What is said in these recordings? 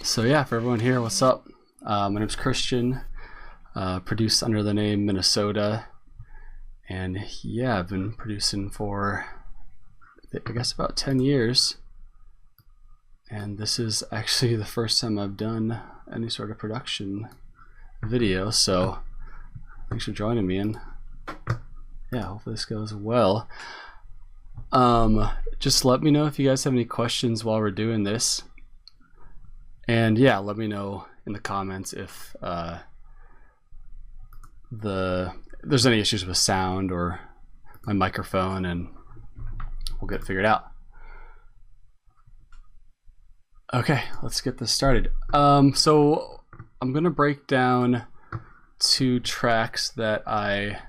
So yeah, for everyone here, what's up? My name's Christian, produced under the name Minnesota, and yeah, I've been producing for I guess about 10 years, and this is actually the first time I've done any sort of production video, so thanks for joining me, and yeah, hopefully this goes well. Just let me know if you guys have any questions while we're doing this. And yeah, let me know in the comments if there's any issues with sound or my microphone, and we'll get it figured out. Okay, let's get this started. So I'm gonna break down 2 tracks that I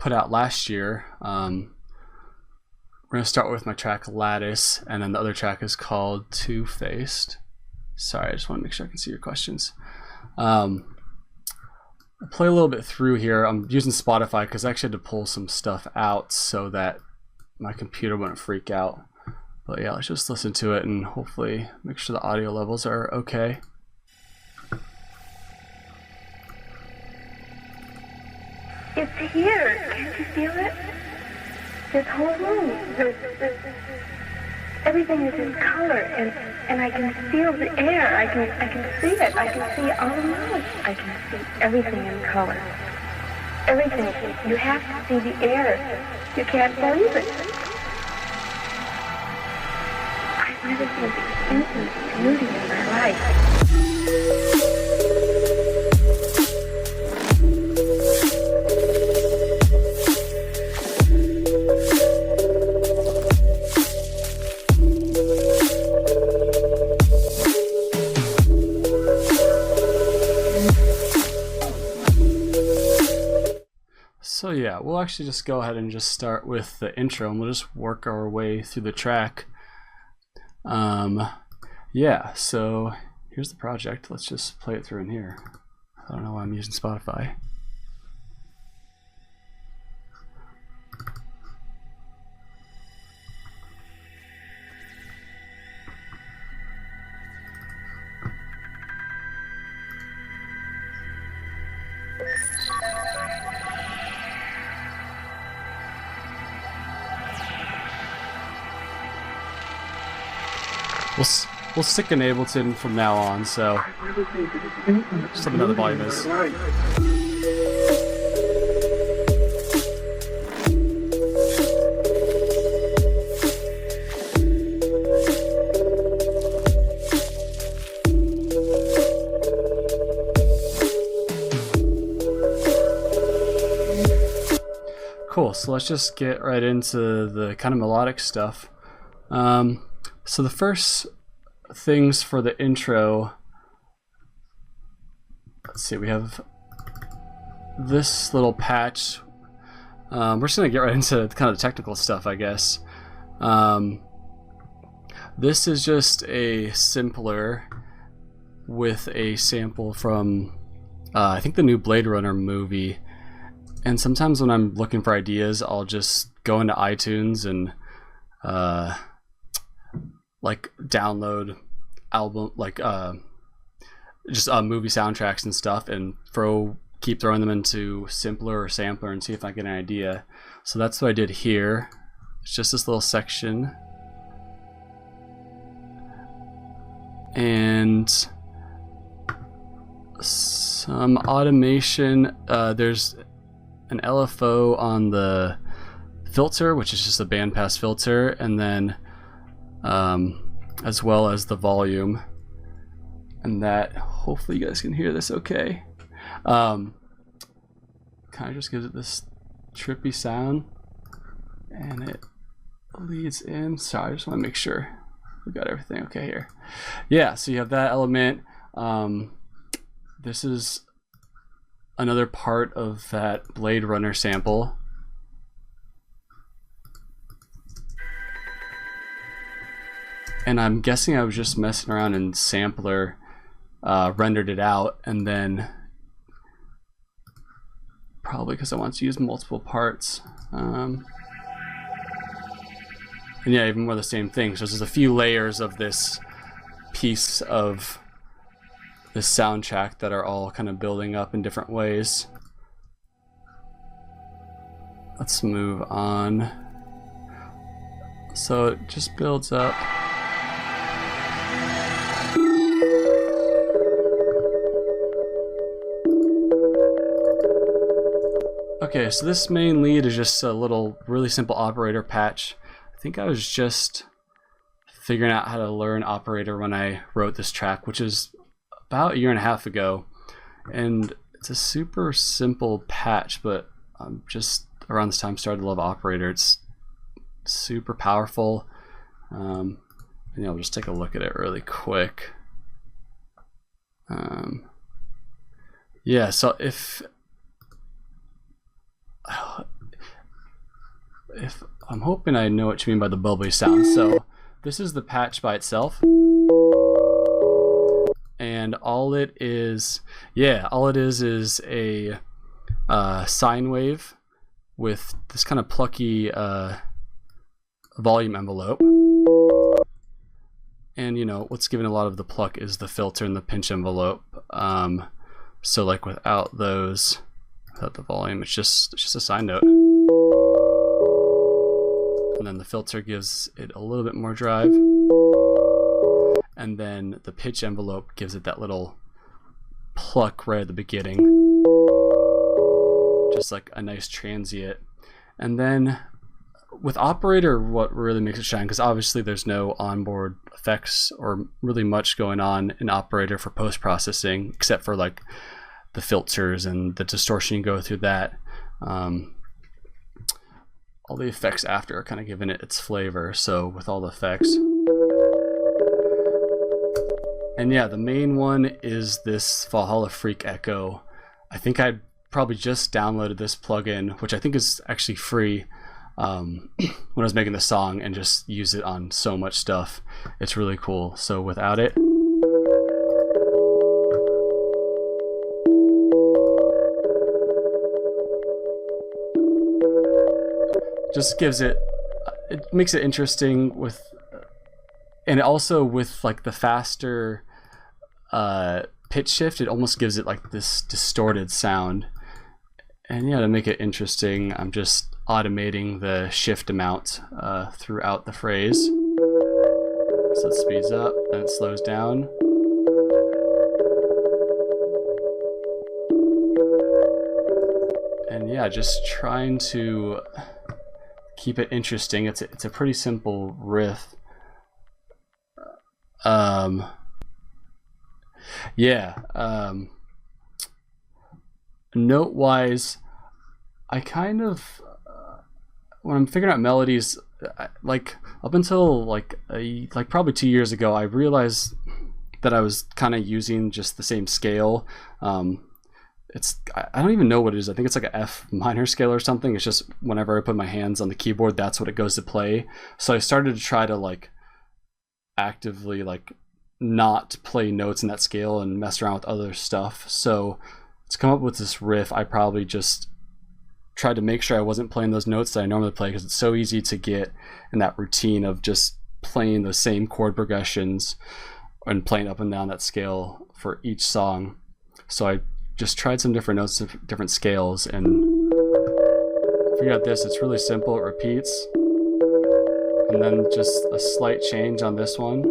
put out last year. We're gonna start with my track Lattice, and then the other track is called Two-Faced. Sorry, I just want to make sure I can see your questions. I'll play a little bit through here. I'm using Spotify because I actually had to pull some stuff out so that my computer wouldn't freak out. But yeah, let's just listen to it and hopefully make sure the audio levels are okay. It's here. Can't you feel it? This whole room. Everything is in color, and I can feel the air. I can see it. I can see it all around. I can see everything in color. Everything. You have to see the air. You can't believe it. I've never seen the infinite beauty in my life. So yeah, we'll actually just go ahead and just start with the intro, and we'll just work our way through the track. Yeah, so here's the project. Let's just play it through in here. I don't know why I'm using Spotify. We'll stick in Ableton from now on, so just let me know the volume is. Cool, so let's just get right into the kind of melodic stuff. So the first things for the intro, let's see, we have this little patch. We're just gonna get right into kind of the technical stuff, I guess. This is just a simpler with a sample from I think the new Blade Runner movie, and sometimes when I'm looking for ideas, I'll just go into iTunes and like download album, like just movie soundtracks and stuff, and keep throwing them into Simpler or Sampler and see if I get an idea. So that's what I did here. It's just this little section, and some automation. There's an LFO on the filter, which is just a bandpass filter, and then as well as the volume, and that hopefully you guys can hear this okay. Kind of just gives it this trippy sound, and it leads in. Sorry, I just want to make sure we got everything okay here. Yeah, so you have that element. This is another part of that Blade Runner sample. And I'm guessing I was just messing around in Sampler, rendered it out, and then probably because I want to use multiple parts. And yeah, even more the same thing. So there's a few layers of this piece of the soundtrack that are all kind of building up in different ways. Let's move on. So it just builds up. Okay, so this main lead is just a little really simple operator patch. I think I was just figuring out how to learn operator when I wrote this track, which is about a year and a half ago. And it's a super simple patch, but I'm just around this time started to love operator. It's super powerful. And I'll just take a look at it really quick. Yeah, so if I'm hoping I know what you mean by the bubbly sound. So this is the patch by itself, and all it is a sine wave with this kind of plucky volume envelope. And what's giving a lot of the pluck is the filter and the pinch envelope. So like without the volume, it's just a sine note. And then the filter gives it a little bit more drive. And then the pitch envelope gives it that little pluck right at the beginning. Just like a nice transient. And then with operator, what really makes it shine, because obviously there's no onboard effects or really much going on in operator for post-processing, except for like the filters and the distortion you go through that. All the effects after are kind of giving it its flavor. So with all the effects, and yeah, the main one is this Valhalla Freak Echo. I think I probably just downloaded this plugin, which I think is actually free, when I was making the song, and just use it on so much stuff. It's really cool. So without it, just gives it makes it interesting with, and also with like the faster pitch shift, it almost gives it like this distorted sound. And yeah, to make it interesting, I'm just automating the shift amount throughout the phrase. So it speeds up, then it slows down. And yeah, just trying to keep it interesting. It's a pretty simple riff. Note-wise, I kind of when I'm figuring out melodies, like up until like probably 2 years ago, I realized that I was kind of using just the same scale. I don't even know what it is. I think it's like a F minor scale or something. It's just whenever I put my hands on the keyboard, that's what it goes to play. So I started to try to like actively like not play notes in that scale and mess around with other stuff. So to come up with this riff, I probably just tried to make sure I wasn't playing those notes that I normally play, because it's so easy to get in that routine of just playing the same chord progressions and playing up and down that scale for each song. So I just tried some different notes of different scales and figured out this. It's really simple. It repeats, and then just a slight change on this one.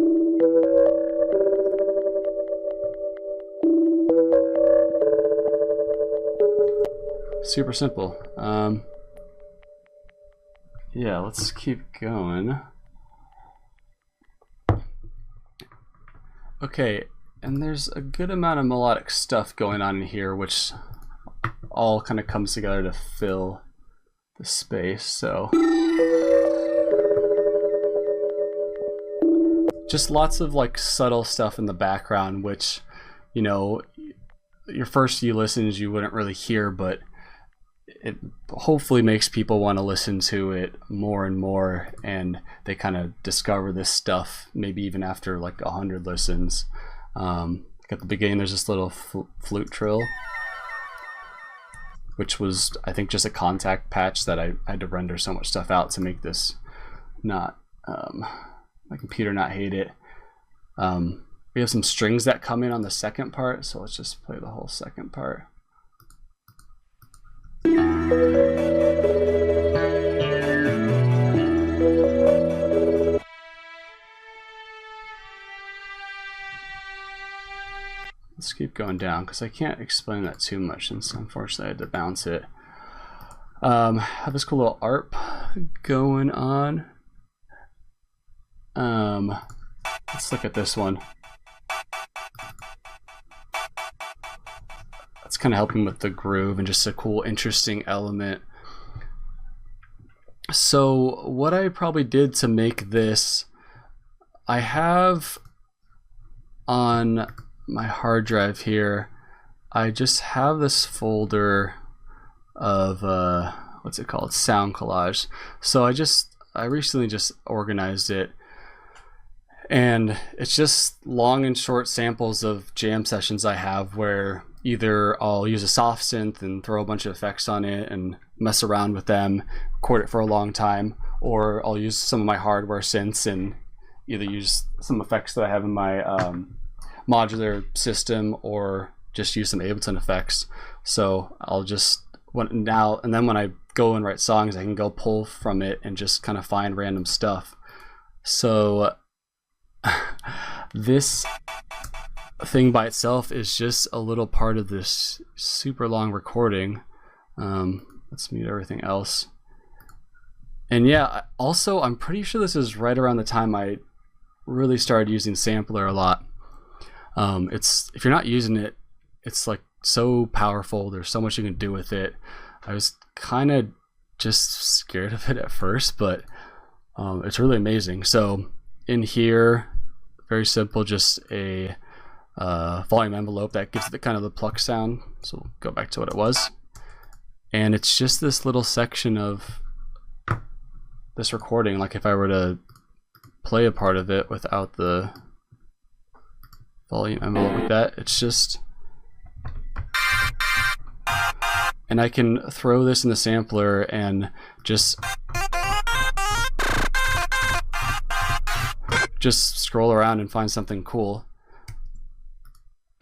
Super simple. Yeah, let's keep going. Okay, and there's a good amount of melodic stuff going on in here, which all kind of comes together to fill the space. So just lots of like subtle stuff in the background, which, you know, your first few listens you wouldn't really hear, but it hopefully makes people want to listen to it more and more, and they kind of discover this stuff maybe even after like 100 listens. At the beginning there's this little flute trill, which was, I think, just a contact patch that I had to render so much stuff out to make this not my computer not hate it. we have some strings that come in on the second part, so let's just play the whole second part. Let's keep going down because I can't explain that too much, since unfortunately I had to bounce it. Have this cool little ARP going on. Let's look at this one. That's kind of helping with the groove and just a cool, interesting element. So what I probably did to make this, I have on my hard drive here, I just have this folder of what's it called, sound collage. So I recently just organized it, and it's just long and short samples of jam sessions I have where either I'll use a soft synth and throw a bunch of effects on it and mess around with them, record it for a long time, or I'll use some of my hardware synths and either use some effects that I have in my modular system or just use some Ableton effects. So I'll just when I go and write songs, I can go pull from it and just kind of find random stuff. So this thing by itself is just a little part of this super long recording. Let's mute everything else. And yeah, also I'm pretty sure this is right around the time I really started using Sampler a lot. If you're not using it, it's like so powerful. There's so much you can do with it. I was kind of just scared of it at first, but it's really amazing. So in here, very simple, just a volume envelope that gives it kind of the pluck sound. So we'll go back to what it was. And it's just this little section of this recording. Like if I were to play a part of it without the volume envelope like that, it's just, and I can throw this in the sampler and just scroll around and find something cool.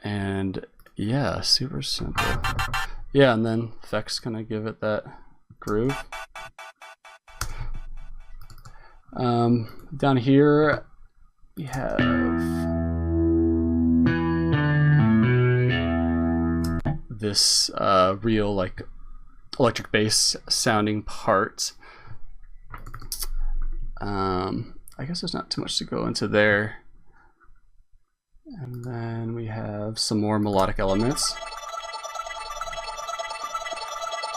And yeah, super simple. Yeah, and then effects kind of give it that groove. Down here we have this real like electric bass sounding part. I guess there's not too much to go into there. And then we have some more melodic elements.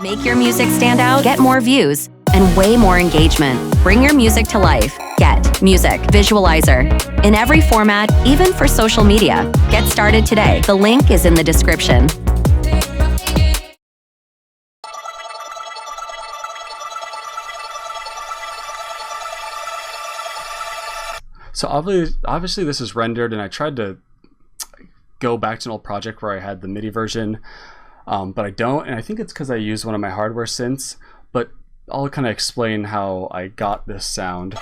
Make your music stand out, get more views, and way more engagement. Bring your music to life. Get Music Visualizer in every format, even for social media. Get started today. The link is in the description. So obviously this is rendered, and I tried to go back to an old project where I had the MIDI version, but I don't, and I think it's because I used one of my hardware synths, but I'll kind of explain how I got this sound.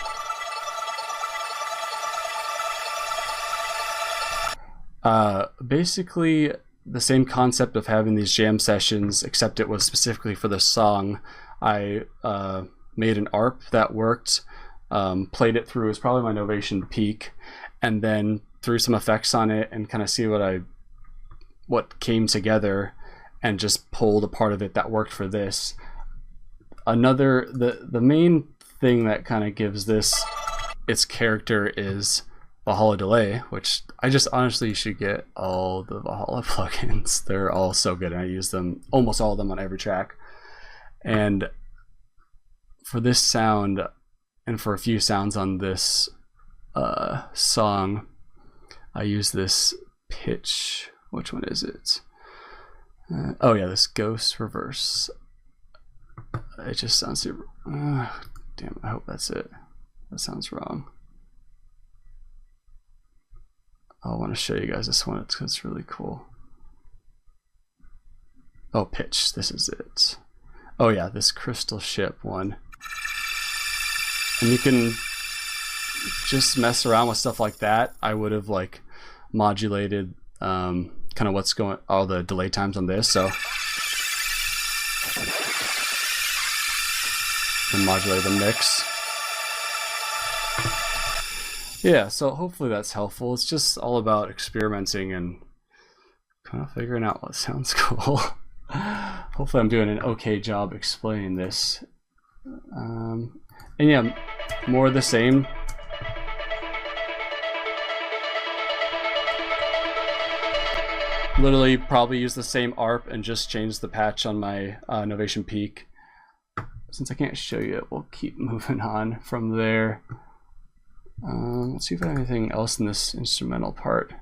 Basically the same concept of having these jam sessions, except it was specifically for the song. I made an ARP that worked, played it through, it was probably my Novation Peak, and then threw some effects on it and kind of see what came together, and just pulled a part of it that worked for this. The main thing that kind of gives this its character is Valhalla delay, which I just honestly should get all the Valhalla plugins. They're all so good, and I use them, almost all of them, on every track. And for this sound, and for a few sounds on this song, I use this pitch. Which one is it? Oh yeah, this Ghost Reverse. It just sounds super. Damn, I hope that's it. That sounds wrong. I want to show you guys this one. It's really cool. Oh, pitch. This is it. Oh yeah, this Crystal Ship one. And you can just mess around with stuff like that. I would have like modulated kind of what's going, all the delay times on this. So and modulate the mix. Yeah, so hopefully that's helpful. It's just all about experimenting and kind of figuring out what sounds cool. Hopefully I'm doing an okay job explaining this. And yeah, more of the same. Literally probably use the same ARP and just change the patch on my Novation Peak. Since I can't show you it, we'll keep moving on from there. Let's see if I have anything else in this instrumental part.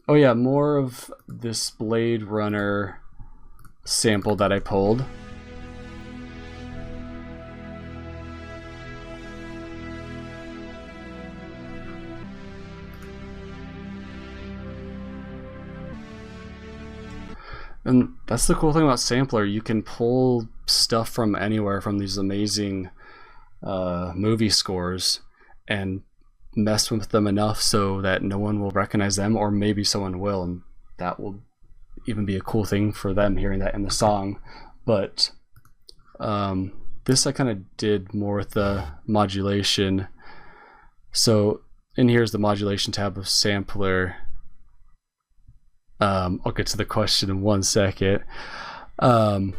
Oh yeah, more of this Blade Runner sample that I pulled. And that's the cool thing about Sampler. You can pull stuff from anywhere, from these amazing movie scores, and mess with them enough so that no one will recognize them, or maybe someone will, and that will even be a cool thing for them hearing that in the song. But this I kind of did more with the modulation. So in here's the modulation tab of Sampler. I'll get to the question in 1 second. I'm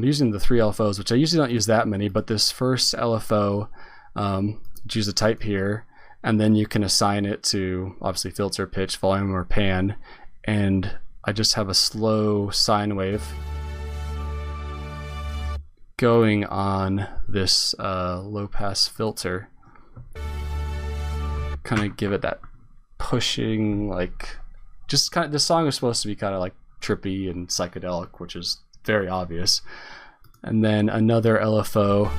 using the 3 LFOs, which I usually don't use that many, but this first LFO, choose a type here, and then you can assign it to obviously filter, pitch, volume, or pan, and I just have a slow sine wave going on this low pass filter. Kind of give it that pushing, like, just kind of, the song is supposed to be kind of like trippy and psychedelic, which is very obvious. And then another LFO,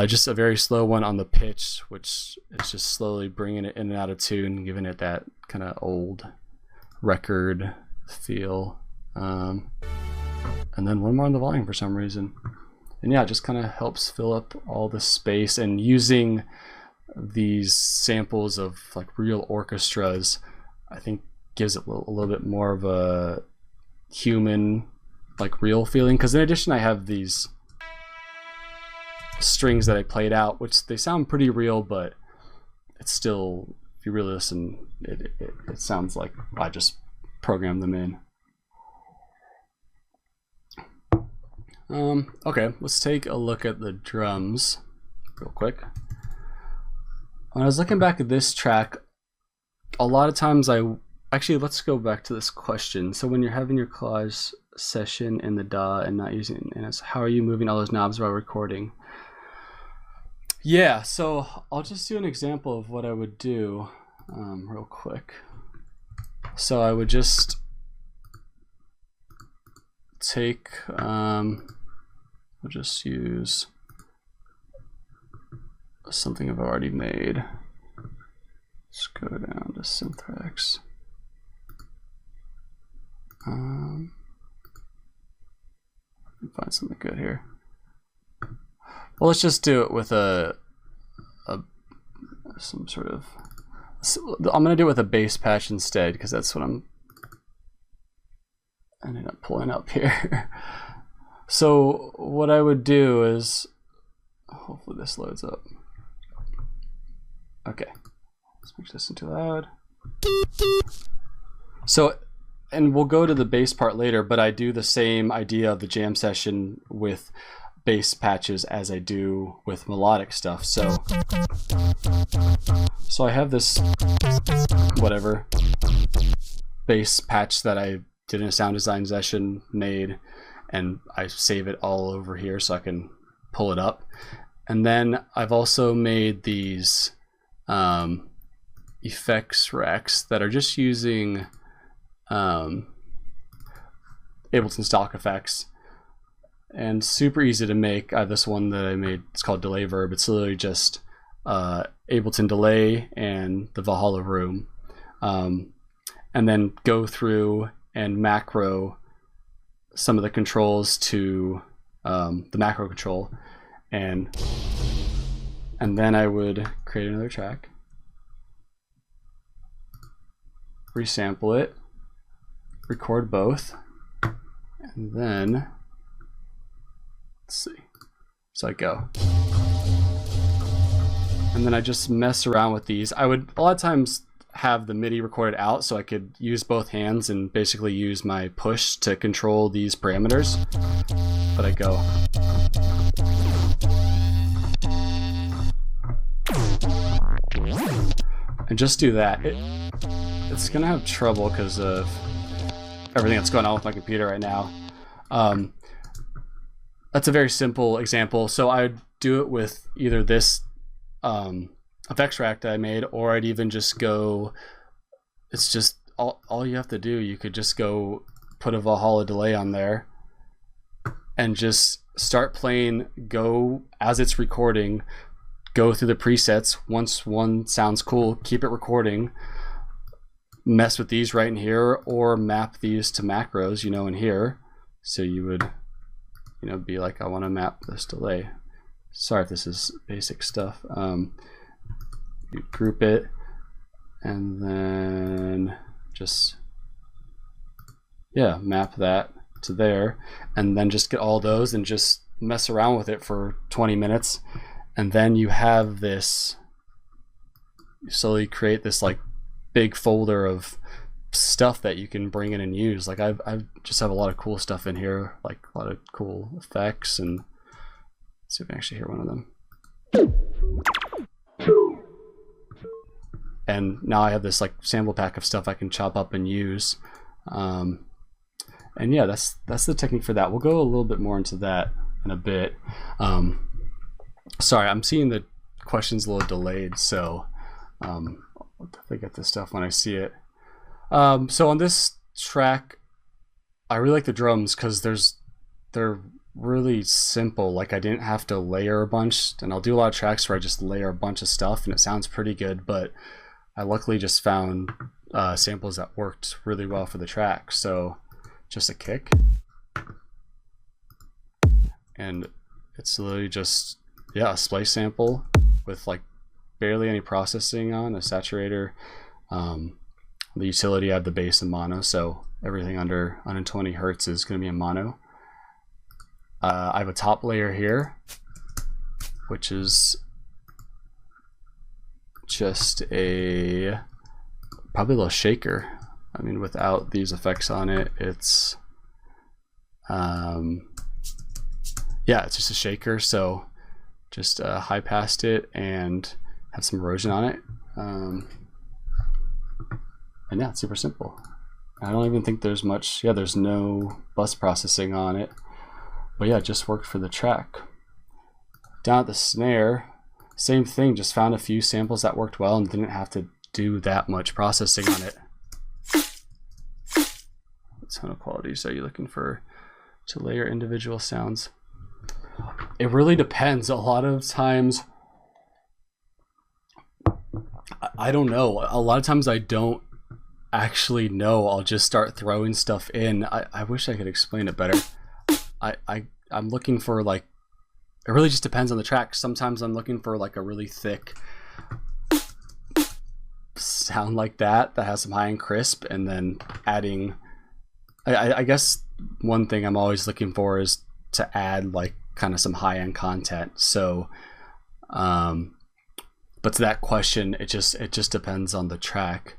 just a very slow one on the pitch, which is just slowly bringing it in and out of tune, giving it that kind of old record feel. And then one more on the volume for some reason. And yeah, it just kind of helps fill up all the space, and using these samples of like real orchestras, I think gives it a little bit more of a human, like real feeling. Because in addition, I have these strings that I played out, which they sound pretty real, but it's still, if you really listen, it sounds like I just programmed them in. Okay, let's take a look at the drums real quick. When I was looking back at this track, a lot of times actually, let's go back to this question. So when you're having your collage session in the DAW and not using NS, how are you moving all those knobs while recording? Yeah, so I'll just do an example of what I would do real quick. So I would just take, I'll just use something I've already made. Let's go down to Synthrex. Find something good here. Well, let's just do it with some sort of. I'm gonna do it with a bass patch instead, because that's what I ended up pulling up here. So what I would do is, hopefully this loads up. Okay, let's make this too loud. So, and we'll go to the bass part later, but I do the same idea of the jam session with bass patches as I do with melodic stuff. So I have this whatever bass patch that I did in a sound design session, made, and I save it all over here so I can pull it up. And then I've also made these effects racks that are just using Ableton stock effects, and super easy to make. I have this one that I made, it's called Delay Verb. It's literally just Ableton Delay and the Valhalla Room, and then go through and macro some of the controls to the macro control, and then I would create create another track, resample it, record both, and then let's see. So I go. And then I just mess around with these. I would a lot of times have the MIDI recorded out so I could use both hands and basically use my push to control these parameters. But I go. And just do that. It's gonna have trouble because of everything that's going on with my computer right now. That's a very simple example. So I'd do it with either this effects rack that I made, or I'd even just go, it's just all you have to do, you could just go put a Valhalla delay on there and just start playing, go as it's recording, go through the presets. Once one sounds cool, keep it recording, mess with these right in here, or map these to macros, you know, in here. So you would, you know, be like, I want to map this delay. Sorry if this is basic stuff. You group it and then just, yeah, map that to there, and then just get all those and just mess around with it for 20 minutes. And then you have this, you slowly create this like big folder of stuff that you can bring in and use. Like I just have a lot of cool stuff in here, like a lot of cool effects, and let's see if I can actually hear one of them. And now I have this like sample pack of stuff I can chop up and use. And yeah, that's the technique for that. We'll go a little bit more into that in a bit. Sorry, I'm seeing the questions a little delayed, so I'll definitely get this stuff when I see it. So on this track, I really like the drums because they're really simple. Like I didn't have to layer a bunch, and I'll do a lot of tracks where I just layer a bunch of stuff and it sounds pretty good, but I luckily just found samples that worked really well for the track. So just a kick, and it's literally just, yeah, a splice sample with like barely any processing on, a saturator. The utility, I have the bass in mono, so everything under 120 hertz is going to be in mono. I have a top layer here, which is just a probably a little shaker. I mean, without these effects on it, it's yeah, it's just a shaker. So just high passed it and have some erosion on it. And yeah, it's super simple. I don't even think there's much, yeah, there's no bus processing on it. But yeah, it just worked for the track. Down at the snare, same thing, just found a few samples that worked well and didn't have to do that much processing on it. What tone of qualities are you looking for to layer individual sounds? It really depends. A lot of times, I don't know. A lot of times I don't actually know. I'll just start throwing stuff in. I wish I could explain it better. I'm looking for, like, it really just depends on the track. Sometimes I'm looking for like a really thick sound like that has some high and crisp, and then adding, I guess one thing I'm always looking for is to add like kind of some high end content. So but to that question, it just depends on the track.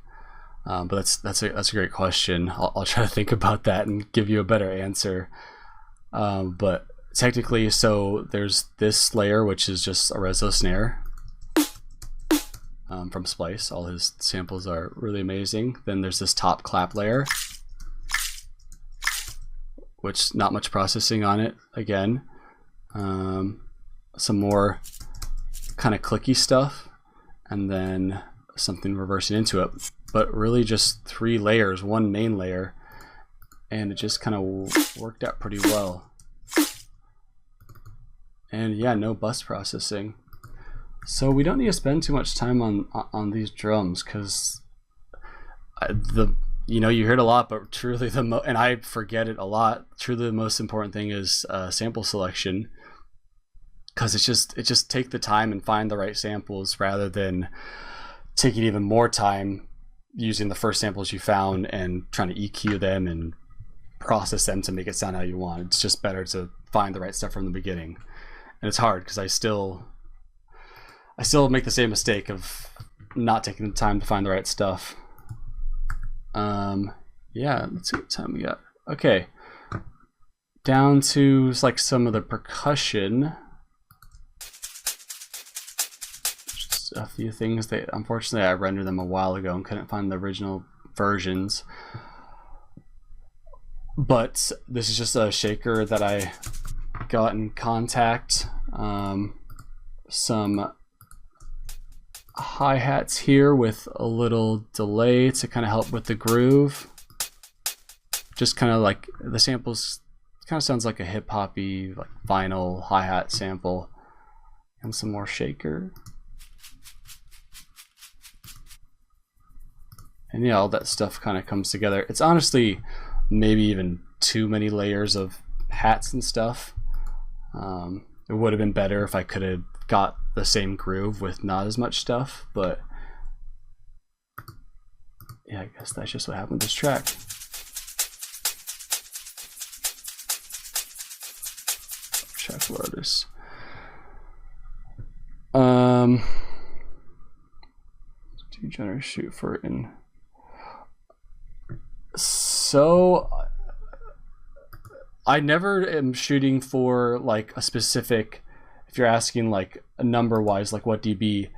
But that's a great question. I'll try to think about that and give you a better answer. But technically, so there's this layer, which is just a Rezo snare from Splice. All his samples are really amazing. Then there's this top clap layer, which not much processing on it again. Some more kind of clicky stuff, and then something reversing into it. But really just 3 layers, one main layer, and it just kind of worked out pretty well. And yeah, no bus processing. So we don't need to spend too much time on these drums, because you hear it a lot, but truly and I forget it a lot. Truly, the most important thing is sample selection. because it just take the time and find the right samples rather than taking even more time using the first samples you found and trying to EQ them and process them to make it sound how you want. It's just better to find the right stuff from the beginning. And it's hard because I still make the same mistake of not taking the time to find the right stuff. Yeah, let's see what time we got. Okay, down to like some of the percussion. Just a few things that unfortunately I rendered them a while ago and couldn't find the original versions. But this is just a shaker that I got in Kontakt. Some hi-hats here with a little delay to kind of help with the groove. Just kind of like the samples kind of sounds like a hip-hoppy like vinyl hi-hat sample. And some more shaker. And yeah, all that stuff kind of comes together. It's honestly maybe even too many layers of hats and stuff. It would have been better if I could have got the same groove with not as much stuff, but yeah, I guess that's just what happened with this track. Track loaders. Do generous shoot for it in. So I never am shooting for like a specific, if you're asking like a number wise, like what dB,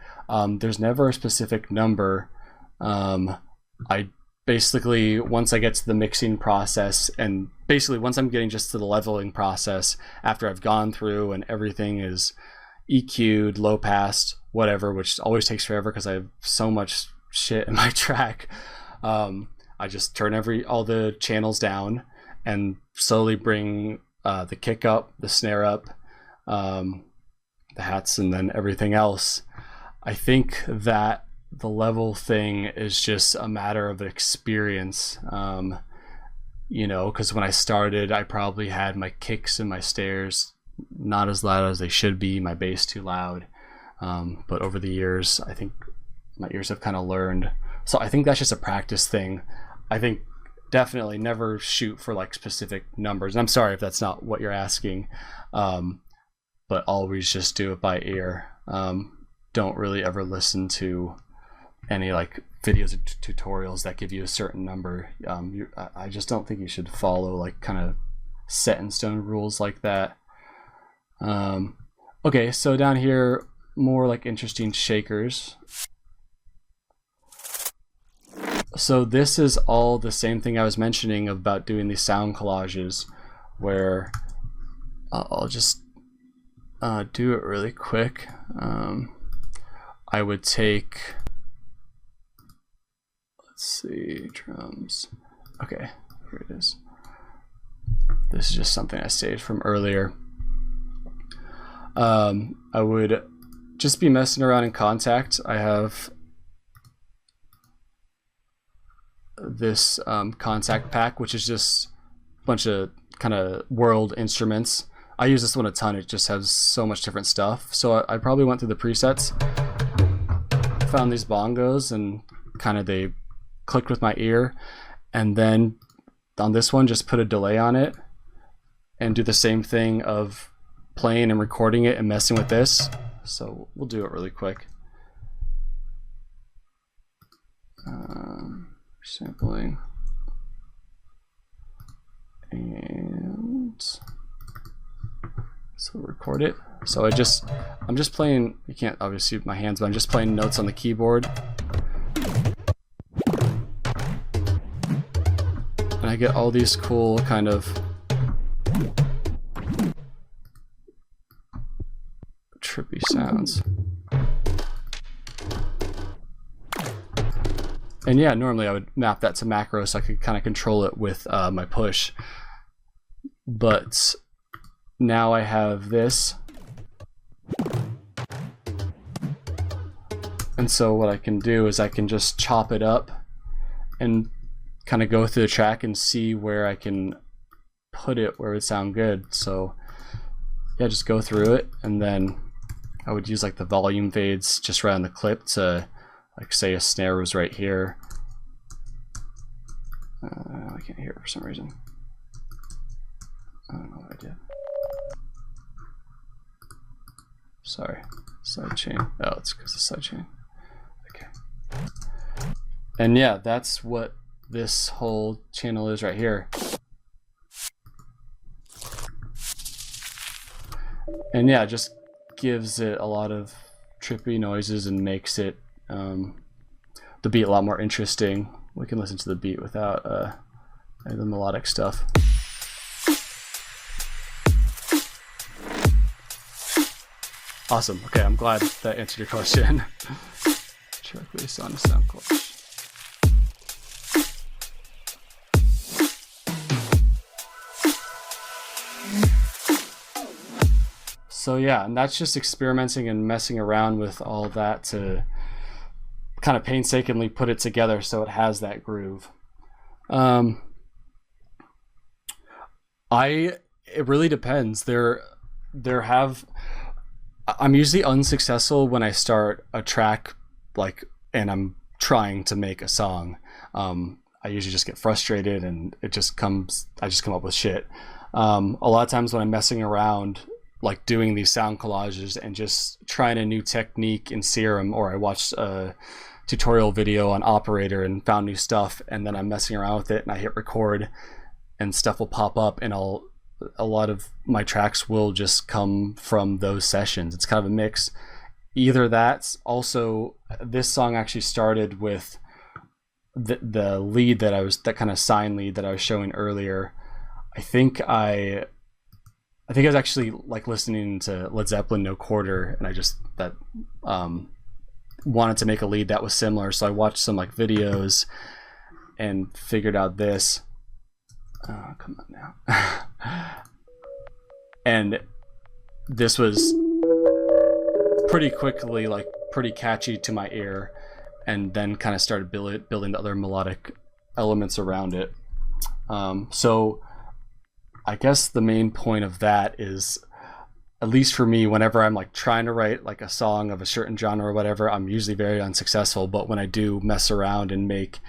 there's never a specific number. I basically, once I get to the mixing process, and basically once I'm getting just to the leveling process, after I've gone through and everything is EQ'd, low passed, whatever, which always takes forever because I have so much shit in my track, I just turn all the channels down and slowly bring the kick up, the snare up, the hats, and then everything else. I think that the level thing is just a matter of experience, you know, because when I started, I probably had my kicks and my snares not as loud as they should be, my bass too loud. But over the years, I think my ears have kind of learned. So I think that's just a practice thing. I think definitely never shoot for like specific numbers. And I'm sorry if that's not what you're asking, but always just do it by ear. Don't really ever listen to any like videos or tutorials that give you a certain number. I just don't think you should follow like kind of set in stone rules like that. Okay, so down here, more like interesting shakers. So this is all the same thing I was mentioning about doing these sound collages, where I'll just do it really quick. I would take, let's see, drums. Okay, here it is. This is just something I saved from earlier. I would just be messing around in Kontakt. I have this Kontakt pack, which is just a bunch of kind of world instruments. I use this one a ton. It just has so much different stuff. So I probably went through the presets, found these bongos, and kind of they clicked with my ear. And then on this one, just put a delay on it and do the same thing of playing and recording it and messing with this. So we'll do it really quick. Sampling. And so record it. So I'm just playing, you can't obviously see my hands, but I'm just playing notes on the keyboard. And I get all these cool kind of trippy sounds. And yeah, normally I would map that to macro so I could kind of control it with my push. But now I have this. And so what I can do is I can just chop it up and kind of go through the track and see where I can put it where it would sound good. So yeah, just go through it, and then I would use like the volume fades just right on the clip to, like, say a snare was right here. I can't hear it for some reason. I don't know what I did. Sorry, sidechain. Oh, it's because of sidechain. Okay. And yeah, that's what this whole channel is right here. And yeah, just gives it a lot of trippy noises and makes it the beat a lot more interesting. We can listen to the beat without the melodic stuff. Awesome. Okay, I'm glad that answered your question. Track based on a sound collage. So yeah, and that's just experimenting and messing around with all that to kind of painstakingly put it together so it has that groove. It really depends. I'm usually unsuccessful when I start a track and I'm trying to make a song. I usually just get frustrated and I just come up with shit. A lot of times when I'm messing around, like doing these sound collages and just trying a new technique in Serum, or I watched a tutorial video on Operator and found new stuff, and then I'm messing around with it and I hit record and stuff will pop up, and a lot of my tracks will just come from those sessions. It's kind of a mix. Either that's also, this song actually started with the lead that kind of sign lead that I was showing earlier. I think I was actually like listening to Led Zeppelin No Quarter, and I just wanted to make a lead that was similar, so I watched some like videos and figured out this. Oh, come on now. And this was pretty quickly like pretty catchy to my ear, and then kind of started building the other melodic elements around it. So I guess the main point of that is, at least for me, whenever I'm like trying to write like a song of a certain genre or whatever, I'm usually very unsuccessful. But when I do mess around and make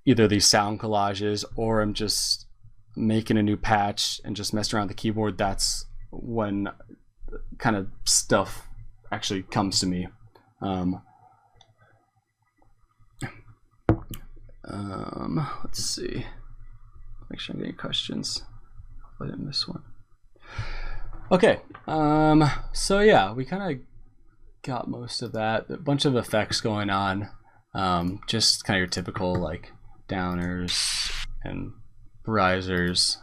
either these sound collages, or I'm just making a new patch and just messing around the keyboard, that's when kind of stuff actually comes to me. Let's see. Make sure I'm getting questions. I didn't miss one. Okay, so yeah, we kind of got most of that. A bunch of effects going on, just kind of your typical like downers and risers.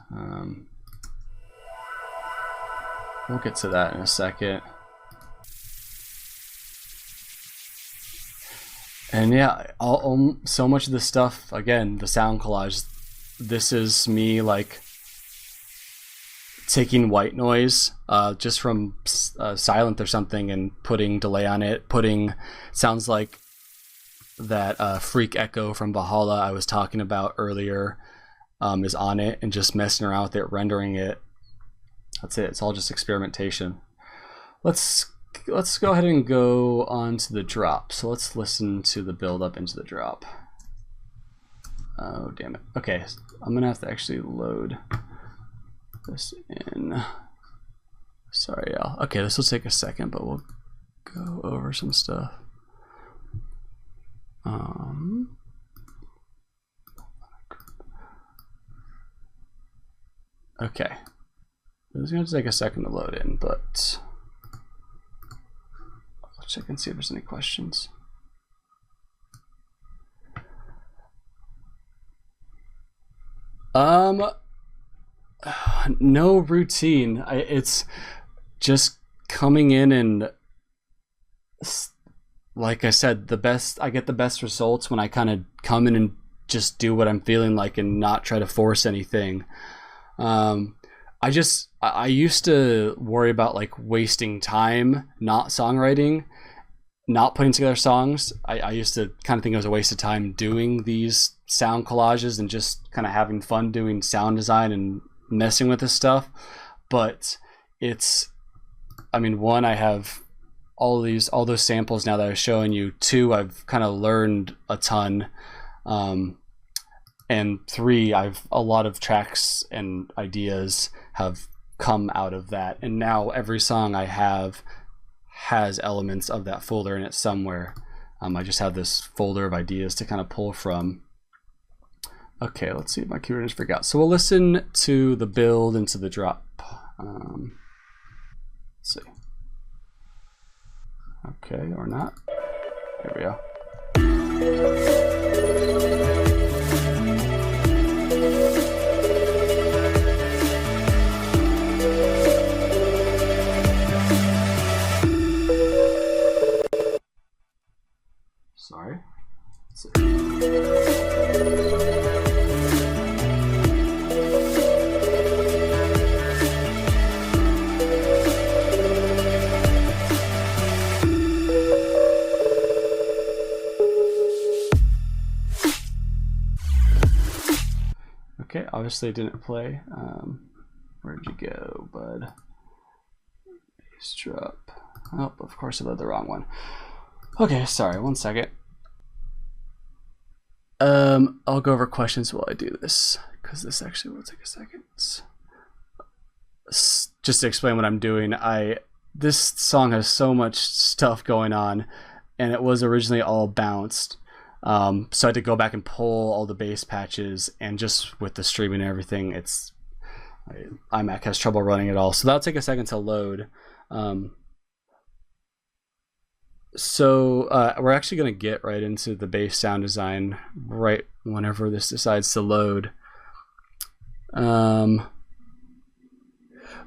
We'll get to that in a second. And yeah, so much of the stuff, again, the sound collage, this is me like taking white noise just from Silent or something and putting delay on it, sounds like that Freak Echo from Valhalla I was talking about earlier is on it, and just messing around with it, rendering it. That's it. It's all just experimentation. Let's go ahead and go on to the drop. So let's listen to the build up into the drop. Oh, damn it. Okay, I'm gonna have to actually load this in. Sorry, y'all. Okay, this will take a second, but we'll go over some stuff. Okay, this is going to take a second to load in, but I'll check and see if there's any questions. No routine. It's just coming in, and like I said, I get the best results when I kind of come in and just do what I'm feeling like and not try to force anything. I used to worry about like wasting time not songwriting, not putting together songs. I used to kind of think it was a waste of time doing these sound collages and just kind of having fun doing sound design and messing with this stuff. But it's I mean, one, I have all those samples now that I was showing you. Two, I've kind of learned a ton. And three, I've a lot of tracks and ideas have come out of that. And now every song I have has elements of that folder in it somewhere. I just have this folder of ideas to kind of pull from. Okay, let's see if my keyboard is figured out. So we'll listen to the build and to the drop. Let's see. Okay, or not. Here we go. Sorry. Let's see. Okay, obviously it didn't play. Where'd you go, bud? Bass drop. Oh, of course I did the wrong one. Okay, sorry, 1 second. I'll go over questions while I do this, because this actually will take a second. Just to explain what I'm doing, this song has so much stuff going on, and it was originally all bounced. So I had to go back and pull all the bass patches, and just with the streaming and everything, iMac has trouble running it all. So that'll take a second to load. So we're actually going to get right into the bass sound design right whenever this decides to load.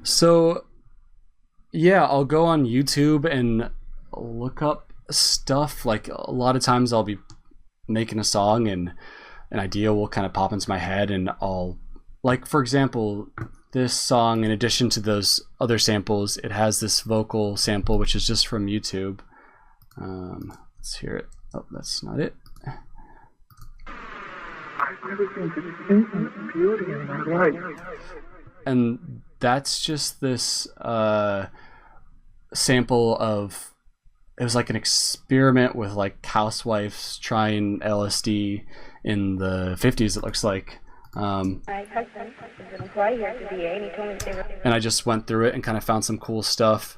So yeah, I'll go on YouTube and look up stuff. Like a lot of times I'll be making a song and an idea will kind of pop into my head, and I'll, like, for example, this song, in addition to those other samples, it has this vocal sample which is just from YouTube. Let's hear it. Oh, that's not it. I've never seen such infinite beauty in my life. And that's just this sample of, it was like an experiment with like housewives trying LSD in the 50s, it looks like. My husband is an employee here at the VA, and he told me that they were... And I just went through it and kind of found some cool stuff.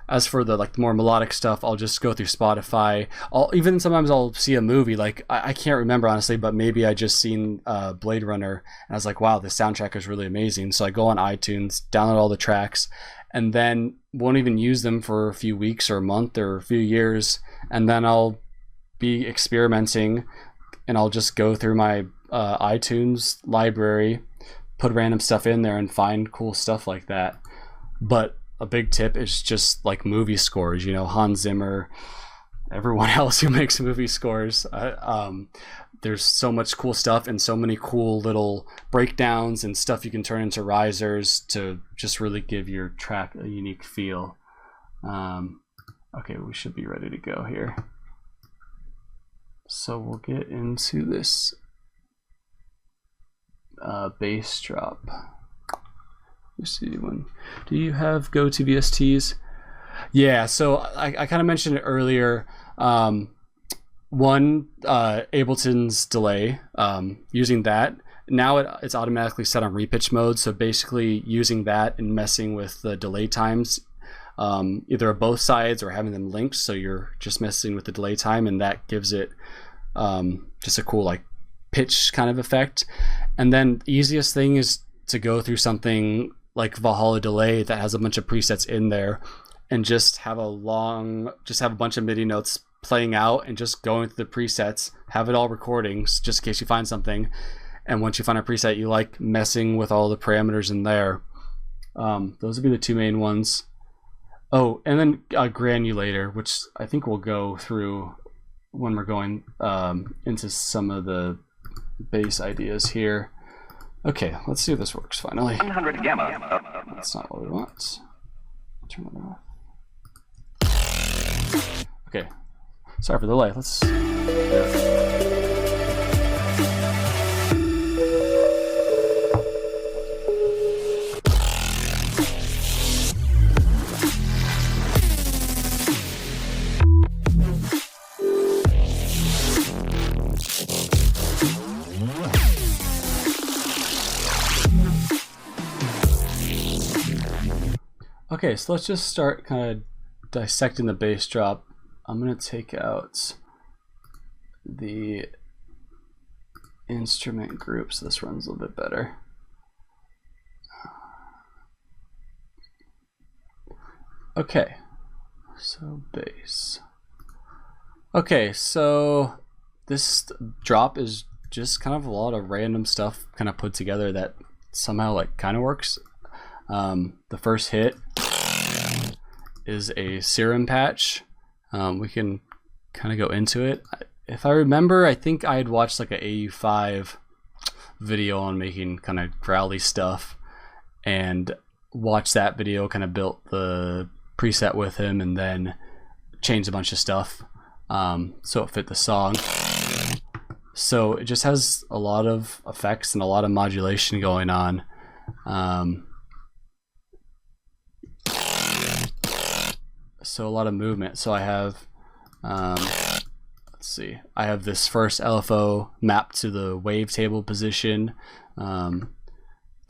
As for the more melodic stuff, I'll just go through Spotify. Even sometimes I'll see a movie, like I can't remember honestly, but maybe I just seen Blade Runner, and I was like, wow, the soundtrack is really amazing. So I go on iTunes, download all the tracks, and then won't even use them for a few weeks or a month or a few years, and then I'll be experimenting, and I'll just go through my iTunes library, put random stuff in there, and find cool stuff like that. But a big tip is just like movie scores, Hans Zimmer, everyone else who makes movie scores. There's so much cool stuff and so many cool little breakdowns and stuff you can turn into risers to just really give your track a unique feel. Okay, we should be ready to go here. So we'll get into this bass drop. Let's see, do you have go-to VSTs? Yeah, so I kind of mentioned it earlier. One, Ableton's delay, using that. Now it's automatically set on repitch mode, so basically using that and messing with the delay times, either of both sides or having them linked, so you're just messing with the delay time, and that gives it just a cool pitch kind of effect. And then the easiest thing is to go through something like Valhalla Delay that has a bunch of presets in there, and just have a bunch of MIDI notes playing out and just going through the presets, have it all recording just in case you find something. And once you find a preset you like, messing with all the parameters in there. Those would be the two main ones. Oh, and then Granulator, which I think we'll go through when we're going into some of the bass ideas here. Okay, let's see if this works finally. 100 gamma. That's not what we want. Turn it off. Okay, sorry for the delay. Let's. Okay, so let's just start kind of dissecting the bass drop. I'm going to take out the instrument group so this runs a little bit better. Okay, so bass. Okay, so this drop is just kind of a lot of random stuff kind of put together that somehow like kind of works. The first hit is a serum patch. We can kind of go into it. If I remember, I think I had watched like a AU5 video on making kind of growly stuff, and watched that video, kind of built the preset with him, and then changed a bunch of stuff so it fit the song. So it just has a lot of effects and a lot of modulation going on. So a lot of movement. So I have, let's see, I have this first LFO mapped to the wavetable position, to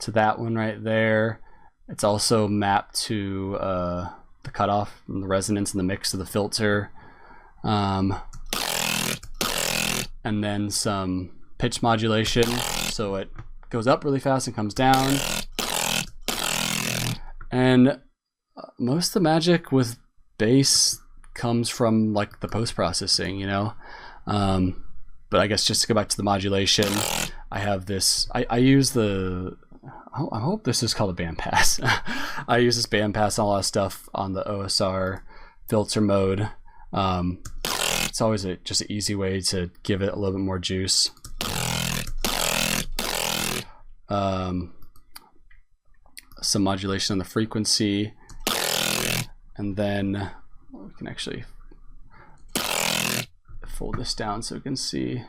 that one right there. It's also mapped to the cutoff and the resonance and the mix of the filter. And then some pitch modulation, so it goes up really fast and comes down. And most of the magic with bass comes from like the post-processing, you know. But I guess just to go back to the modulation, I have this, I use the, I hope this is called a bandpass. I use this bandpass on a lot of stuff on the OSR filter mode. It's always just an easy way to give it a little bit more juice. Some modulation on the frequency, and then we can actually fold this down so we can see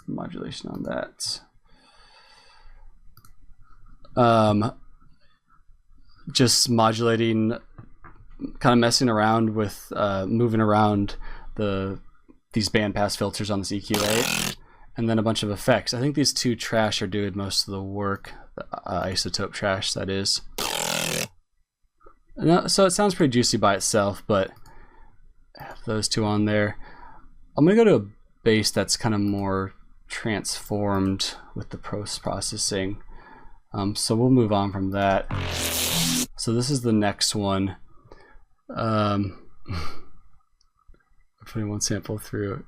modulation on that. Just modulating, kind of messing around with moving around these bandpass filters on this EQ8, and then a bunch of effects. I think these two trash are doing most of the work, the isotope trash, that is. So it sounds pretty juicy by itself, but I have those two on there. I'm gonna go to a bass that's kind of more transformed with the post-processing. So we'll move on from that. So this is the next one. Putting one sample through.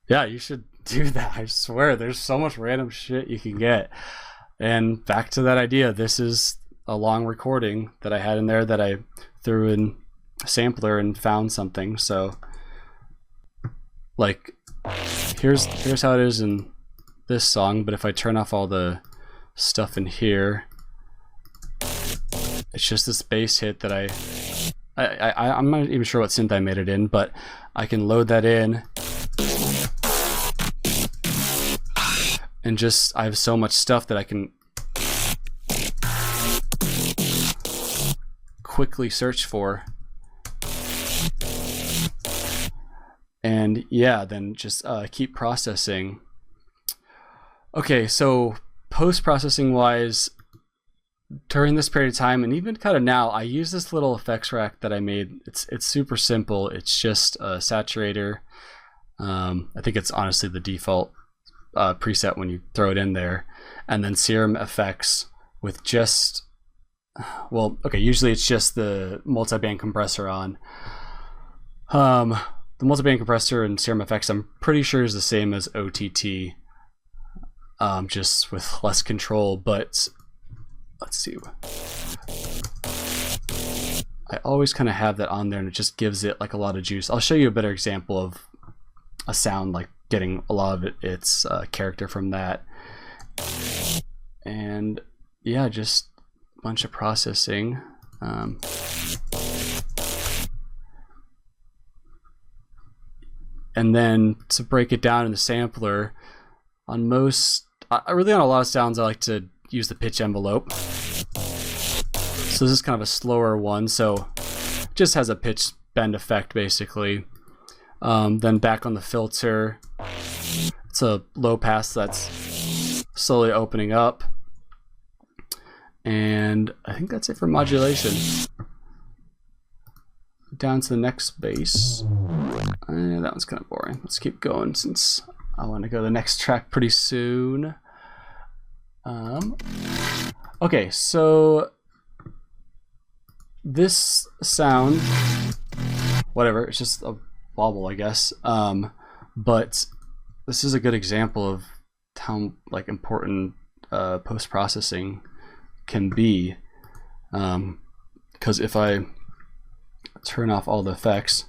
Yeah, you should do that. I swear, there's so much random shit you can get. And back to that idea, this is a long recording that I had in there that I threw in a sampler and found something. So, like, here's how it is in this song. But if I turn off all the stuff in here, it's just this bass hit that I'm not even sure what synth I made it in, but I can load that in, and just I have so much stuff that I can quickly search for, and yeah, then just keep processing. Okay, so post-processing wise, during this period of time, and even kind of now, I use this little effects rack that I made. It's super simple. It's just a saturator. I think it's honestly the default preset when you throw it in there, and then serum effects with just, well, okay, usually it's just the multi-band compressor on. The multi-band compressor and serum effects, I'm pretty sure is the same as OTT, just with less control, but let's see. I always kind of have that on there, and it just gives it like a lot of juice. I'll show you a better example of a sound like getting a lot of its character from that. And yeah, just a bunch of processing. And then to break it down in the sampler, on most, really on a lot of sounds, I like to use the pitch envelope. So this is kind of a slower one, so it just has a pitch bend effect basically. Then back on the filter, it's a low pass that's slowly opening up, And I think that's it for modulation. Down to the next bass. That one's kind of boring. Let's keep going since I want to go to the next track pretty soon. Okay, so this sound, whatever, it's just a bobble, I guess. But this is a good example of how like important post-processing can be. Because if I turn off all the effects,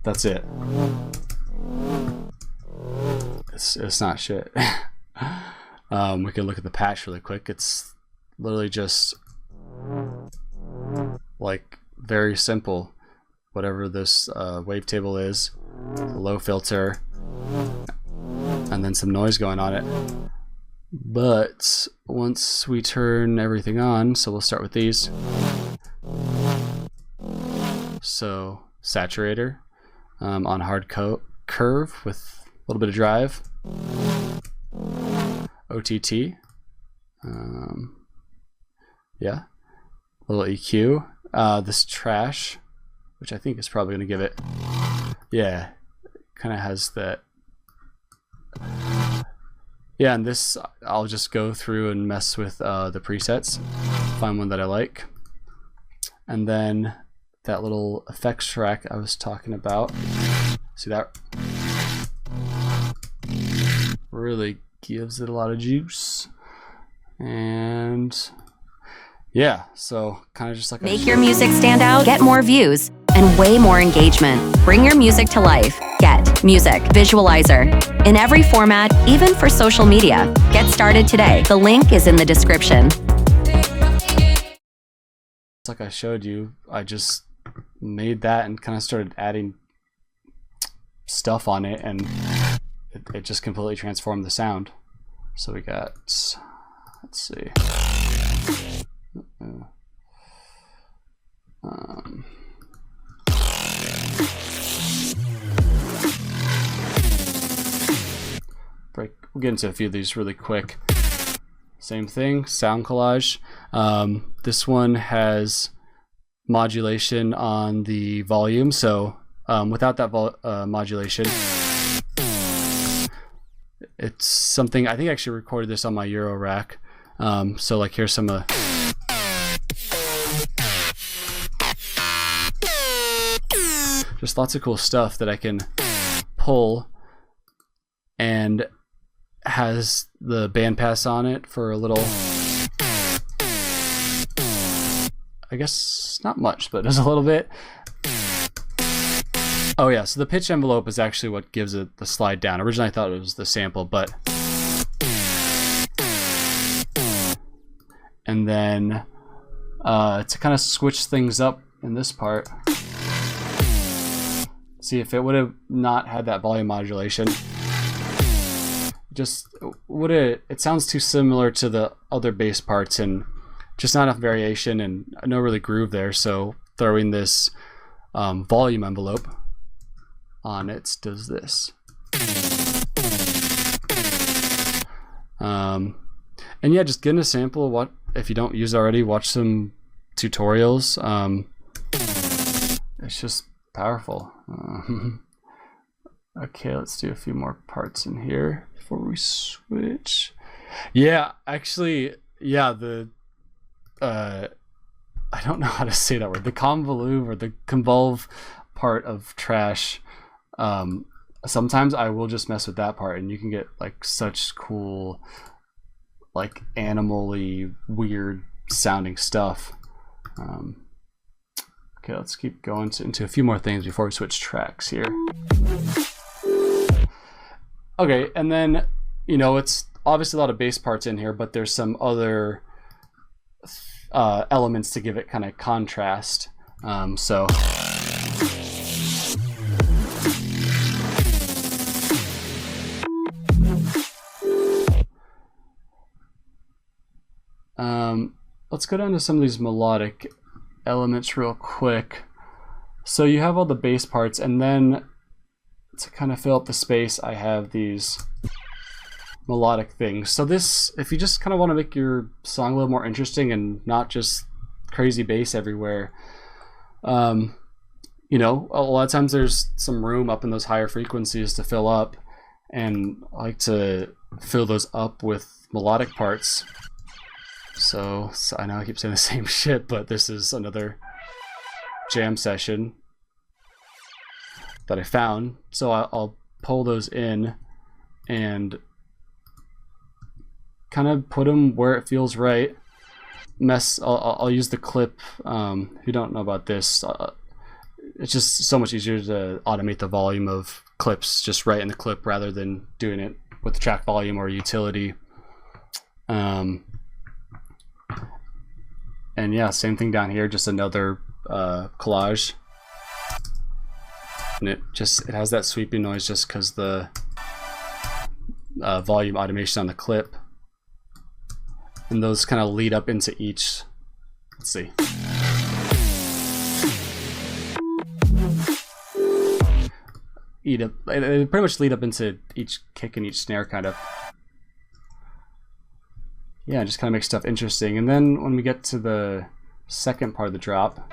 that's it. It's not shit. We can look at the patch really quick. It's literally just like very simple. Whatever this wavetable is, the low filter, and then some noise going on it. But once we turn everything on, so we'll start with these. So saturator on hard curve with a little bit of drive. OTT. Yeah. A little EQ. This trash, which I think is probably going to give it. Yeah. Kind of has that. Yeah, and this I'll just go through and mess with the presets. Find one that I like. And then that little effects track I was talking about. See that? Really gives it a lot of juice. And yeah, so kind of just like make your music stand out, get more views, and way more engagement. Bring your music to life. Get Music Visualizer in every format, even for social media. Get started today. The link is in the description. Like I showed you, I just made that and kind of started adding stuff on it, and it just completely transformed the sound. So we got, let's see. We'll get into a few of these really quick. Same thing, sound collage. This one has modulation on the volume, so without that modulation, it's something I think I actually recorded this on my Euro rack. So like here's some just lots of cool stuff that I can pull, and has the bandpass on it for a little, I guess not much, but there's a little bit. Oh yeah, so the pitch envelope is actually what gives it the slide down. Originally I thought it was the sample, but and then to kind of switch things up in this part, see if it would have not had that volume modulation, just would it sounds too similar to the other bass parts and just not enough variation and no really groove there. So throwing this volume envelope on it does this. And yeah, just getting a sample. What if you don't use it already? Watch some tutorials. It's just powerful. Okay, let's do a few more parts in here before we switch. Yeah, actually, yeah, the I don't know how to say that word. The convolve or the convolve part of trash. Sometimes I will just mess with that part, and you can get like such cool, like animal-y, weird sounding stuff. Okay, let's keep going into a few more things before we switch tracks here. Okay, and then, you know, it's obviously a lot of bass parts in here, but there's some other elements to give it kind of contrast. So let's go down to some of these melodic elements real quick. So you have all the bass parts, and then to kind of fill up the space, I have these melodic things. So this, if you just kind of want to make your song a little more interesting and not just crazy bass everywhere, you know, a lot of times there's some room up in those higher frequencies to fill up, and I like to fill those up with melodic parts. So I know I keep saying the same shit, but this is another jam session that I found. So I'll pull those in and kind of put them where it feels right. I'll use the clip. If you don't know about this, it's just so much easier to automate the volume of clips just right in the clip rather than doing it with the track volume or utility. And yeah, same thing down here, just another collage. And it has that sweeping noise just because the volume automation on the clip. And those kind of lead up into each, let's see. They pretty much lead up into each kick and each snare, kind of. Yeah, just kind of make stuff interesting. And then when we get to the second part of the drop,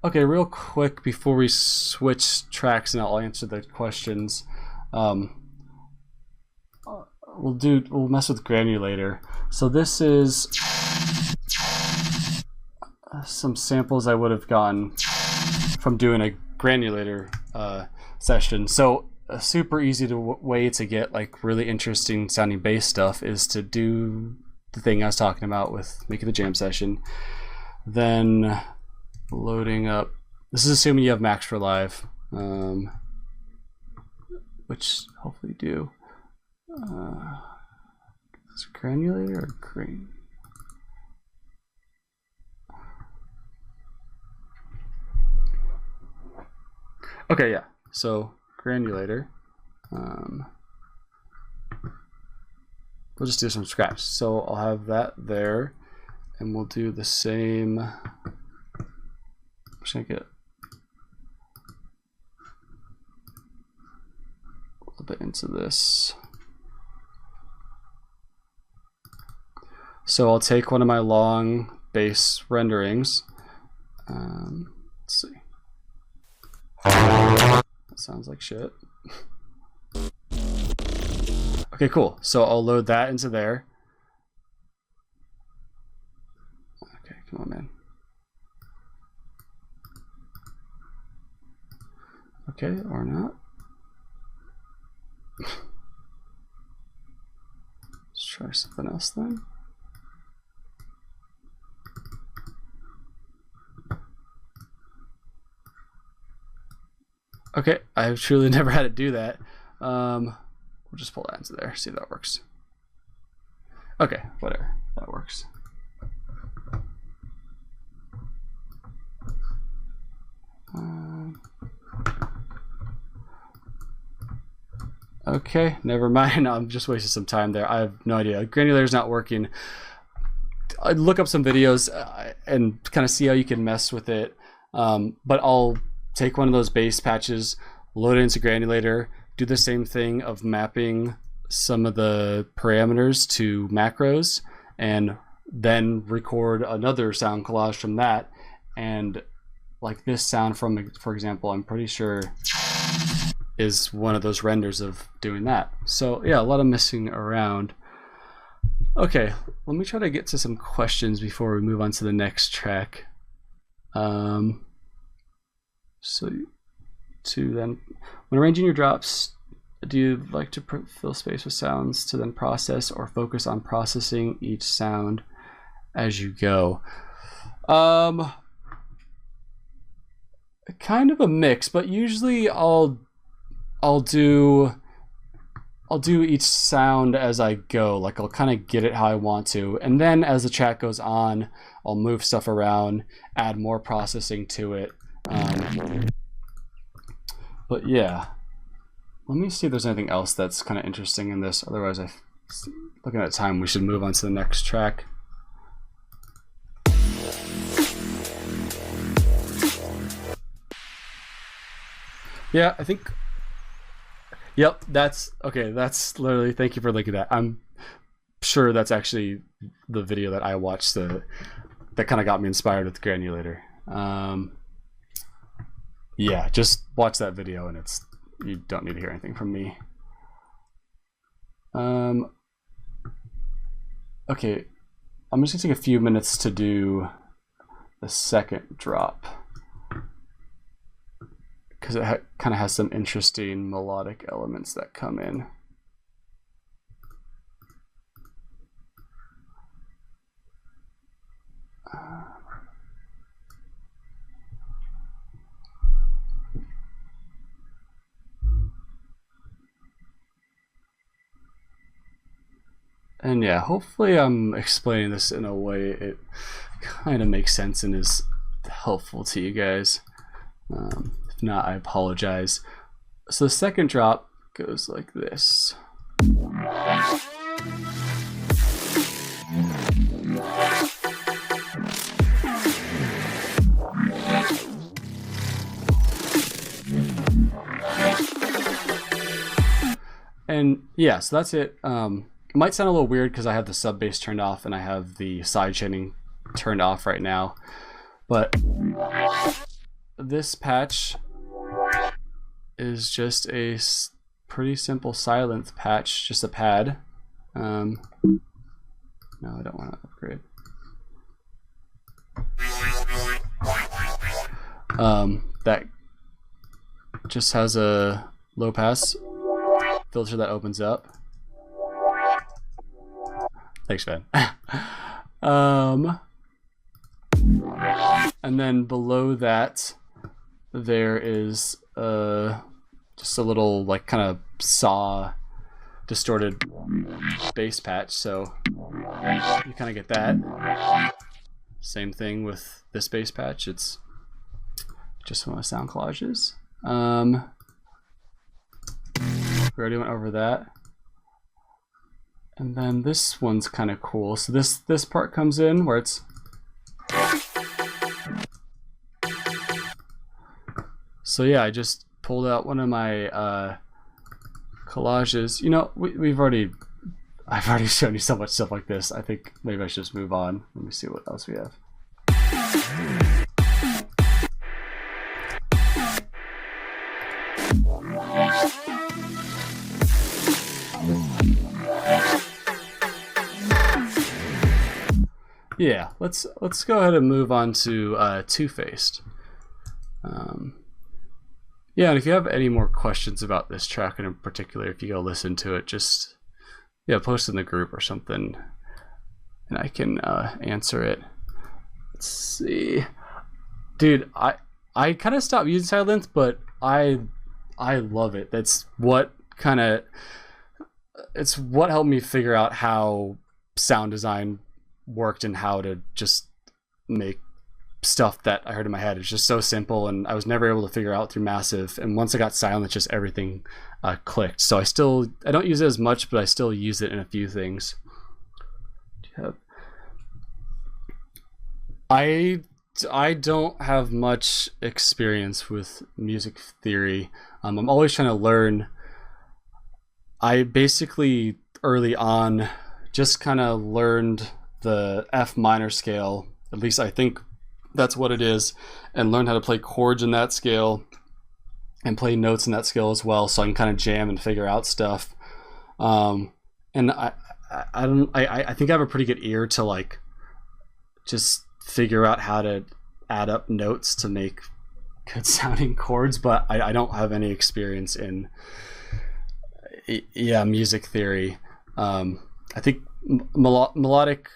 okay, real quick before we switch tracks, and I'll answer the questions. We'll mess with Granulator. So this is some samples I would have gotten from doing a Granulator session. So a super easy way to get like really interesting sounding bass stuff is to do the thing I was talking about with making the jam session, then loading up. This is assuming you have Max for Live, which hopefully you do. Is it Granulator or Grain? Okay, yeah. So Granulator. We'll just do some scratch. So I'll have that there, and we'll do the same. I'm just gonna get a little bit into this. So I'll take one of my long bass renderings. Let's see. That sounds like shit. Okay, cool. So I'll load that into there. Okay, come on, man. Okay, or not. Let's try something else then. Okay, I've truly never had to do that. We'll just pull that into there, see if that works. Okay, whatever, that works. Okay, never mind. I'm just wasting some time there. I have no idea. Granulator's not working. I'd look up some videos and kind of see how you can mess with it. But I'll take one of those bass patches, load it into Granulator, do the same thing of mapping some of the parameters to macros, and then record another sound collage from that. And like this sound from, for example, I'm pretty sure is one of those renders of doing that. So yeah, a lot of messing around. Okay, let me try to get to some questions before we move on to the next track. So then, when arranging your drops, do you like to fill space with sounds to then process, or focus on processing each sound as you go? Kind of a mix, but usually I'll do each sound as I go. Like I'll kind of get it how I want to, and then as the track goes on, I'll move stuff around, add more processing to it. But yeah, let me see if there's anything else that's kind of interesting in this. Otherwise, looking at time, we should move on to the next track. Yeah, I think. Yep, that's okay. That's literally. Thank you for linking that. I'm sure that's actually the video that I watched. That kind of got me inspired with Granulator. Yeah, just watch that video, and you don't need to hear anything from me. Okay, I'm just gonna take a few minutes to do the second drop because it kind of has some interesting melodic elements that come in. And yeah, hopefully I'm explaining this in a way it kind of makes sense and is helpful to you guys. If not, I apologize. So the second drop goes like this. And yeah, so that's it. It might sound a little weird because I have the sub bass turned off and I have the side chaining turned off right now. But this patch is just a pretty simple Sylenth patch, just a pad. No, I don't want to upgrade. That just has a low pass filter that opens up. Thanks, man. And then below that, there is just a little like kind of saw distorted bass patch. So you kind of get that. Same thing with this bass patch. It's just one of the sound collages. We already went over that. And then this one's kind of cool. So this part comes in where it's so yeah, I just pulled out one of my collages. You know, I've already shown you so much stuff like this. I think maybe I should just move on. Let me see what else we have. Yeah, let's go ahead and move on to Two-Faced. Yeah, and if you have any more questions about this track, and in particular, if you go listen to it, just post in the group or something, and I can answer it. Let's see, dude. I kind of stopped using Sylenth, but I love it. It's what helped me figure out how sound design worked and how to just make stuff that I heard in my head. It's just so simple, and I was never able to figure out through Massive. And once I got Sylenth, just everything clicked. So I don't use it as much, but I still use it in a few things. I don't have much experience with music theory. I'm always trying to learn. I basically early on just kind of learned the F minor scale, at least I think that's what it is, and learn how to play chords in that scale and play notes in that scale as well, so I can kind of jam and figure out stuff. And I think I have a pretty good ear to like just figure out how to add up notes to make good sounding chords, but I don't have any experience in music theory. I think melodic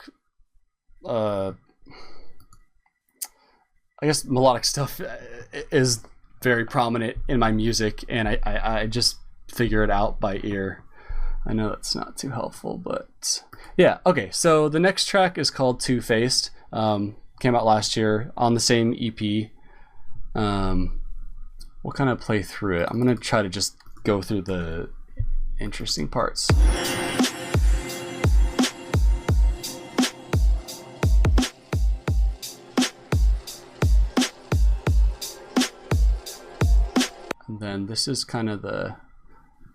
melodic stuff is very prominent in my music, and I just figure it out by ear. I know that's not too helpful, but yeah. Okay, so the next track is called Two-Faced. Came out last year on the same EP. We'll kind of play through it. I'm gonna try to just go through the interesting parts. And And then this is kind of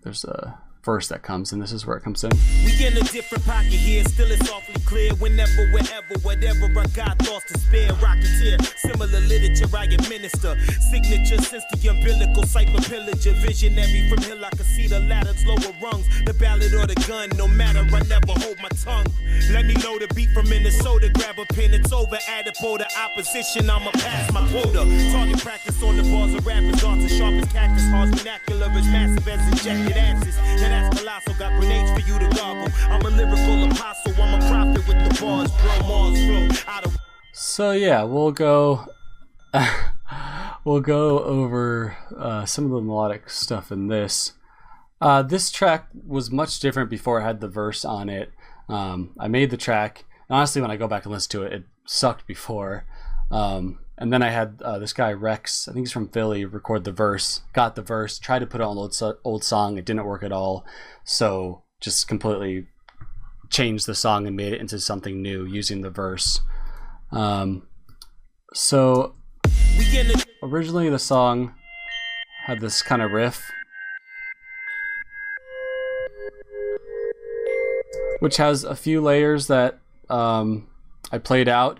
there's a verse that comes, and this is where it comes in. We in a different pocket here, still it's awfully clear. Whenever, wherever, whatever I got thoughts to spare. Rocketeer, similar literature I administer. Signature since the umbilical, cipher pillager. Visionary from hill, I can see the ladder's lower rungs. The ballad or the gun, no matter, I never hold my tongue. Let me know the beat from Minnesota. Grab a pen, it's over. Adipole the opposition, I'ma pass my quota. Target practice on the bars of rappers. Arts as sharp as cactus. Hearts vernacular as massive as injected asses. That's colossal, got grenades for you to gobble. I'm a lyrical apostle, I'm a prophet with the bars. Drum Mars flow out of. So yeah, we'll go over some of the melodic stuff in this. This track was much different before it had the verse on it. I made the track, and honestly, when I go back and listen to it, it sucked before. And then I had this guy Rex, I think he's from Philly, record the verse, got the verse, tried to put it on an old song, it didn't work at all, so just completely changed the song and made it into something new using the verse. So originally the song had this kind of riff, which has a few layers that I played out.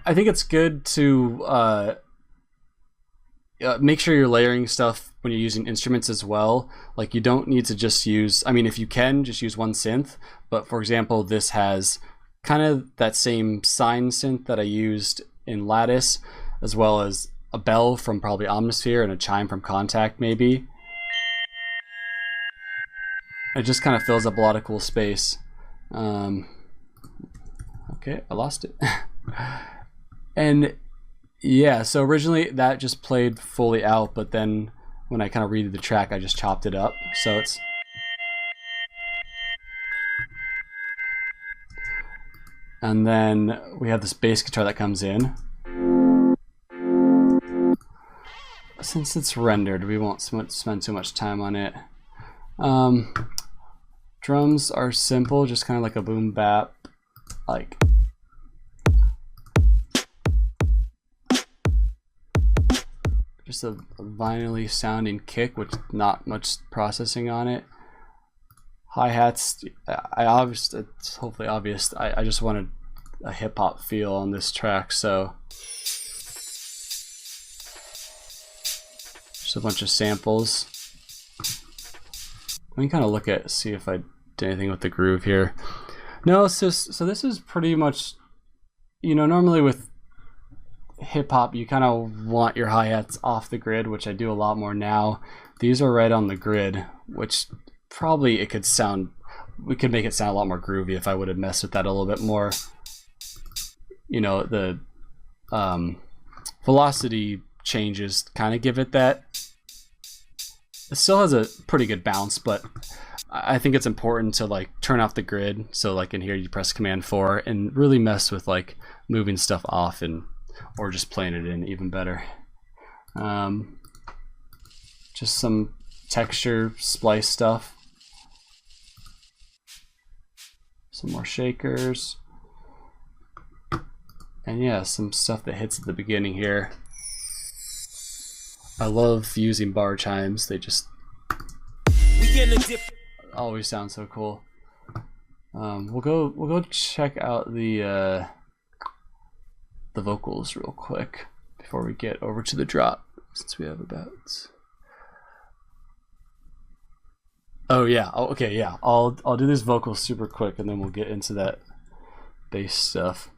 I think it's good to make sure you're layering stuff when you're using instruments as well. Like, you don't need to just use, I mean, if you can, just use one synth. But for example, this has kind of that same sine synth that I used in Lattice, as well as a bell from probably Omnisphere and a chime from Contact maybe. It just kind of fills up a lot of cool space. Okay, I lost it. And yeah, so originally that just played fully out, but then when I kind of redid the track, I just chopped it up. So it's... And then we have this bass guitar that comes in. Since it's rendered, we won't spend too much time on it. Drums are simple, just kind of like a boom bap, like... Just a vinyl-y sounding kick with not much processing on it. Hi-hats, it's hopefully obvious. I just wanted a hip-hop feel on this track, so just a bunch of samples. Let me kind of see if I did anything with the groove here. No, so this is pretty much, you know, normally with hip-hop you kind of want your hi-hats off the grid, which I do a lot more now. These are right on the grid, which probably we could make it sound a lot more groovy if I would have messed with that a little bit more. You know, the velocity changes kind of give it that. It still has a pretty good bounce, but I think it's important to like turn off the grid. So like in here you press Command 4 and really mess with like moving stuff off or just playing it in even better. Just some texture splice stuff. Some more shakers. And yeah, some stuff that hits at the beginning here. I love using bar chimes. They just always sound so cool. We'll go check out the vocals real quick before we get over to the drop, since we have about... Oh yeah, okay, yeah. I'll do these vocals super quick and then we'll get into that bass stuff.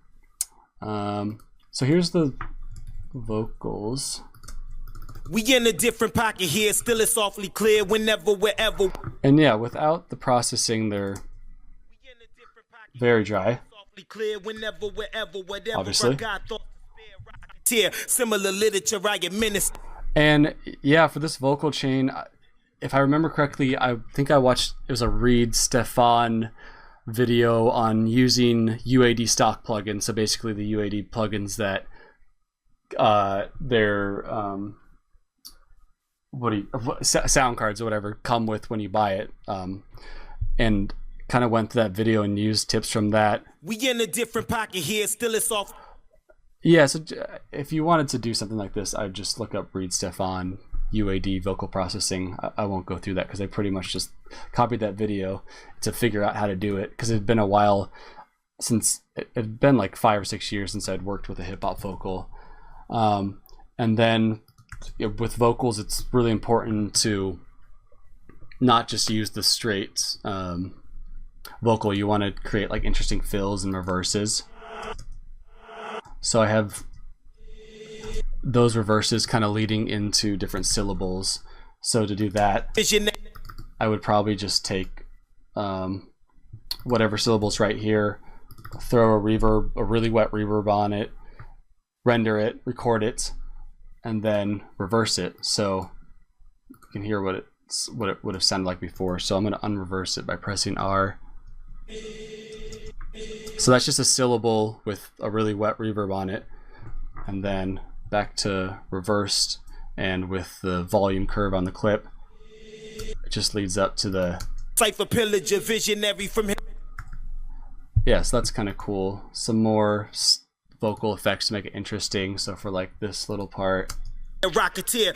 So here's the vocals. We in a different pocket here, still it's awfully clear whenever, wherever. And yeah, without the processing, they're very dry. Obviously. Similar literature I administer. And yeah, for this vocal chain, if I remember correctly, I think I watched, it was a Reed Stefan video on using UAD stock plugins. So basically the UAD plugins that their sound cards or whatever come with when you buy it, and kind of went to that video and used tips from that. We in a different pocket here, still it's off. Yeah, so if you wanted to do something like this, I'd just look up Reid Stefan UAD vocal processing. I won't go through that because I pretty much just copied that video to figure out how to do it, because it had been a while since, it had been like 5 or 6 years since I'd worked with a hip-hop vocal. And then with vocals, it's really important to not just use the straight vocal. You want to create like interesting fills and reverses. So I have those reverses kind of leading into different syllables. So to do that, I would probably just take whatever syllables right here, throw a reverb, a really wet reverb on it, render it, record it, and then reverse it. So you can hear what it would have sounded like before. So I'm going to unreverse it by pressing R. So that's just a syllable with a really wet reverb on it, and then back to reversed, and with the volume curve on the clip, it just leads up to the Cypher Pillager, visionary from him. Yeah, so that's kind of cool. Some more vocal effects to make it interesting. So for like this little part, Rocketeer,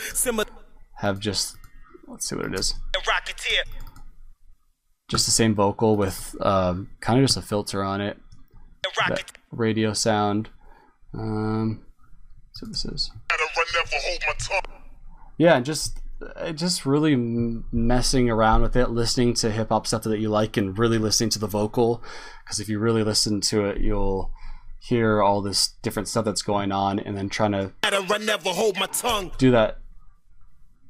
have just, let's see what it is. Rocketeer. Just the same vocal with kind of just a filter on it. That radio sound. So this is. Yeah, just really messing around with it, listening to hip hop stuff that you like, and really listening to the vocal. Because if you really listen to it, you'll hear all this different stuff that's going on, and then trying to do that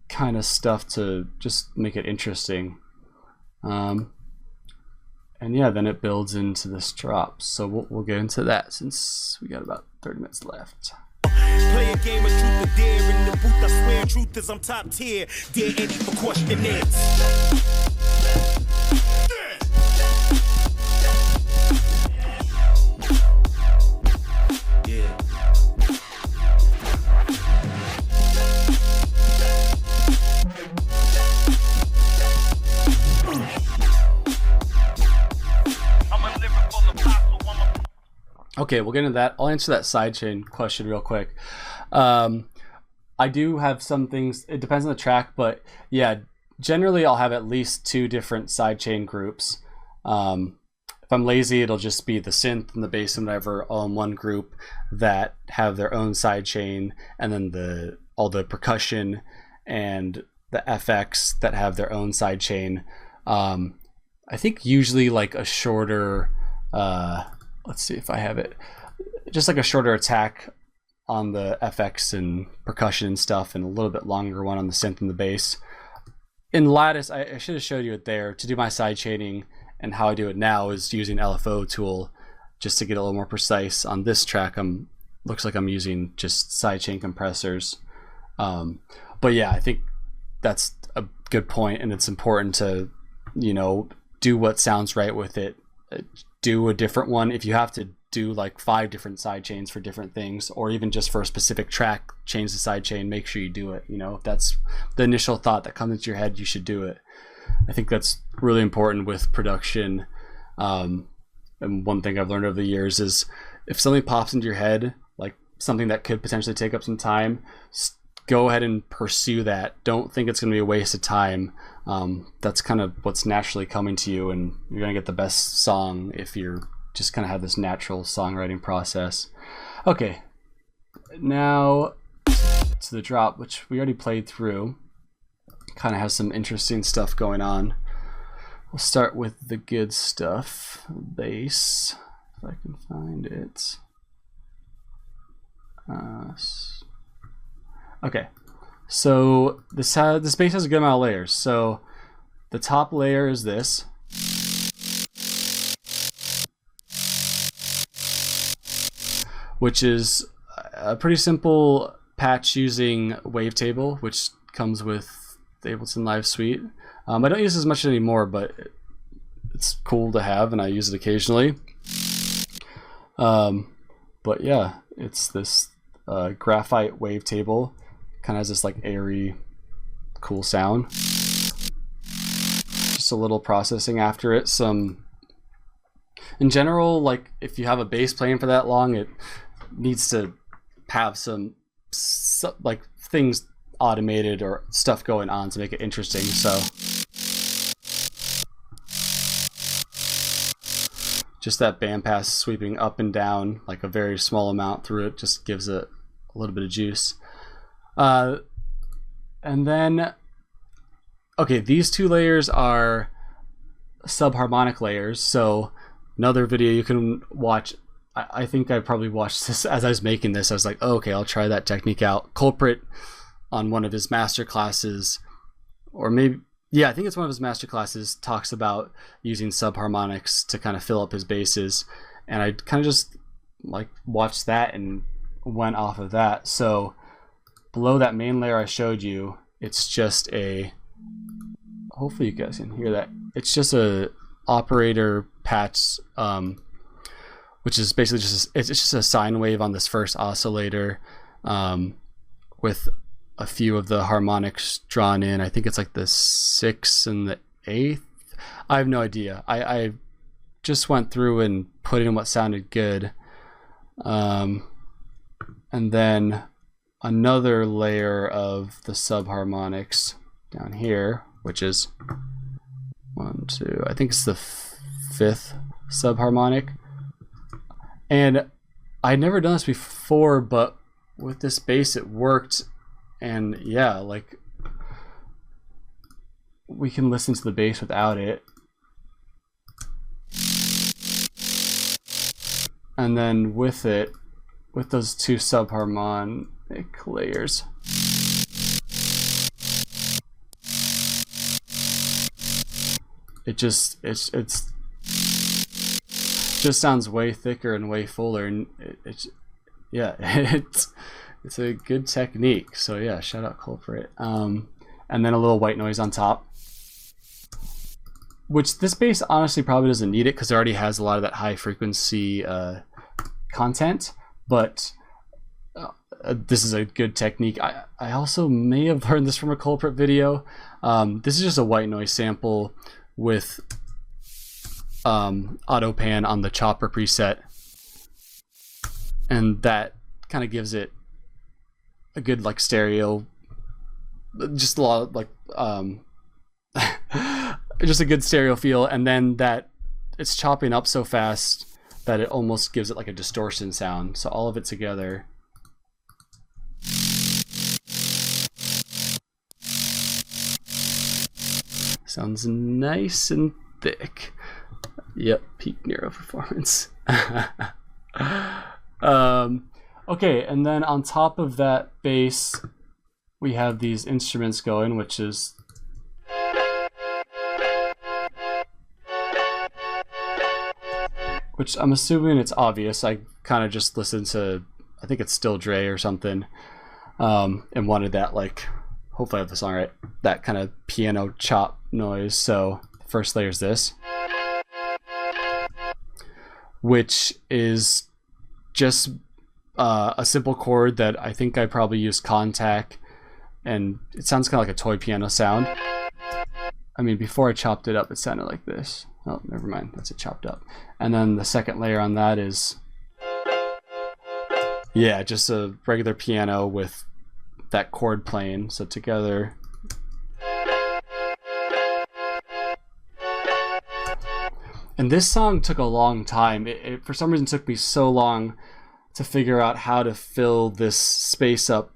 kind of stuff to just make it interesting. And yeah, then it builds into this drop. So we'll get into that since we got about 30 minutes left. Play a game of truth or dare in the booth. I swear truth is I'm top tier. Dare any for questionnaires. Okay, we'll get into that. I'll answer that sidechain question real quick. I do have some things, it depends on the track, but yeah, generally I'll have at least 2 different sidechain groups. If I'm lazy, it'll just be the synth and the bass and whatever all in one group that have their own sidechain, and then all the percussion and the FX that have their own sidechain. I think usually like a shorter, let's see if I have it, just like a shorter attack on the FX and percussion and stuff, and a little bit longer one on the synth and the bass. In Lattice, I should have showed you it there. To do my sidechaining and how I do it now is using LFO tool, just to get a little more precise. On this track, looks like I'm using just sidechain compressors. But yeah, I think that's a good point, and it's important to, do what sounds right with it. Do a different one. If you have to do like 5 different side chains for different things, or even just for a specific track, change the side chain, make sure you do it. If that's the initial thought that comes into your head, you should do it. I think that's really important with production. And one thing I've learned over the years is if something pops into your head, like something that could potentially take up some time, go ahead and pursue that. Don't think it's going to be a waste of time. That's kind of what's naturally coming to you, and you're going to get the best song if you're just kind of have this natural songwriting process. Okay, now to the drop, which we already played through. Kind of has some interesting stuff going on. We'll start with the good stuff. Bass, if I can find it. Okay, so this bass has a good amount of layers. So the top layer is this. Which is a pretty simple patch using Wavetable, which comes with the Ableton Live Suite. I don't use it as much anymore, but it's cool to have, and I use it occasionally. But yeah, it's this graphite wavetable. Kind of has this like airy, cool sound. Just a little processing after it. In general, like if you have a bass playing for that long, it needs to have some like things automated or stuff going on to make it interesting. So just that bandpass sweeping up and down like a very small amount through it just gives it a little bit of juice. And then, okay, these two layers are subharmonic layers. So another video you can watch, I think I probably watched this as I was making this. I was like, oh, okay, I'll try that technique out. Culprit on one of his master classes, or maybe, yeah, I think it's one of his master classes, talks about using subharmonics to kind of fill up his basses. And I kind of just like watched that and went off of that. So below that main layer I showed you, it's just a, hopefully you guys can hear that. It's just a operator patch, which is basically it's just a sine wave on this first oscillator, with a few of the harmonics drawn in. I think it's like the 6th and the 8th. I have no idea. I just went through and put in what sounded good. And then another layer of the subharmonics down here, which is 1, 2, I think it's the 5th subharmonic. And I'd never done this before, but with this bass it worked. And yeah, like we can listen to the bass without it. And then with it, with those two subharmonic layers, it just sounds way thicker and way fuller, and it's a good technique. So yeah, shout out Culprit. And then a little white noise on top, which this bass honestly probably doesn't need it because it already has a lot of that high frequency content, but this is a good technique. I also may have learned this from a Culprit video. This is just a white noise sample with auto pan on the chopper preset, and that kind of gives it a good like stereo, just a lot of like just a good stereo feel. And then that it's chopping up so fast that it almost gives it like a distortion sound. So all of it together sounds nice and thick. Yep, peak Nero performance. Okay, and then on top of that bass, we have these instruments going, which is which I'm assuming it's obvious. I kind of just listened to, I think it's Still Dre or something, and wanted that, like, hopefully I have the song right, that kind of piano chop noise. So the first layer is this, which is just a simple chord that I think I probably used Contact, and it sounds kind of like a toy piano sound. I mean, before I chopped it up, it sounded like this. Oh, never mind, that's it chopped up. And then the second layer on that is, yeah, just a regular piano with that chord playing. So together, and this song took a long time. It for some reason took me so long to figure out how to fill this space up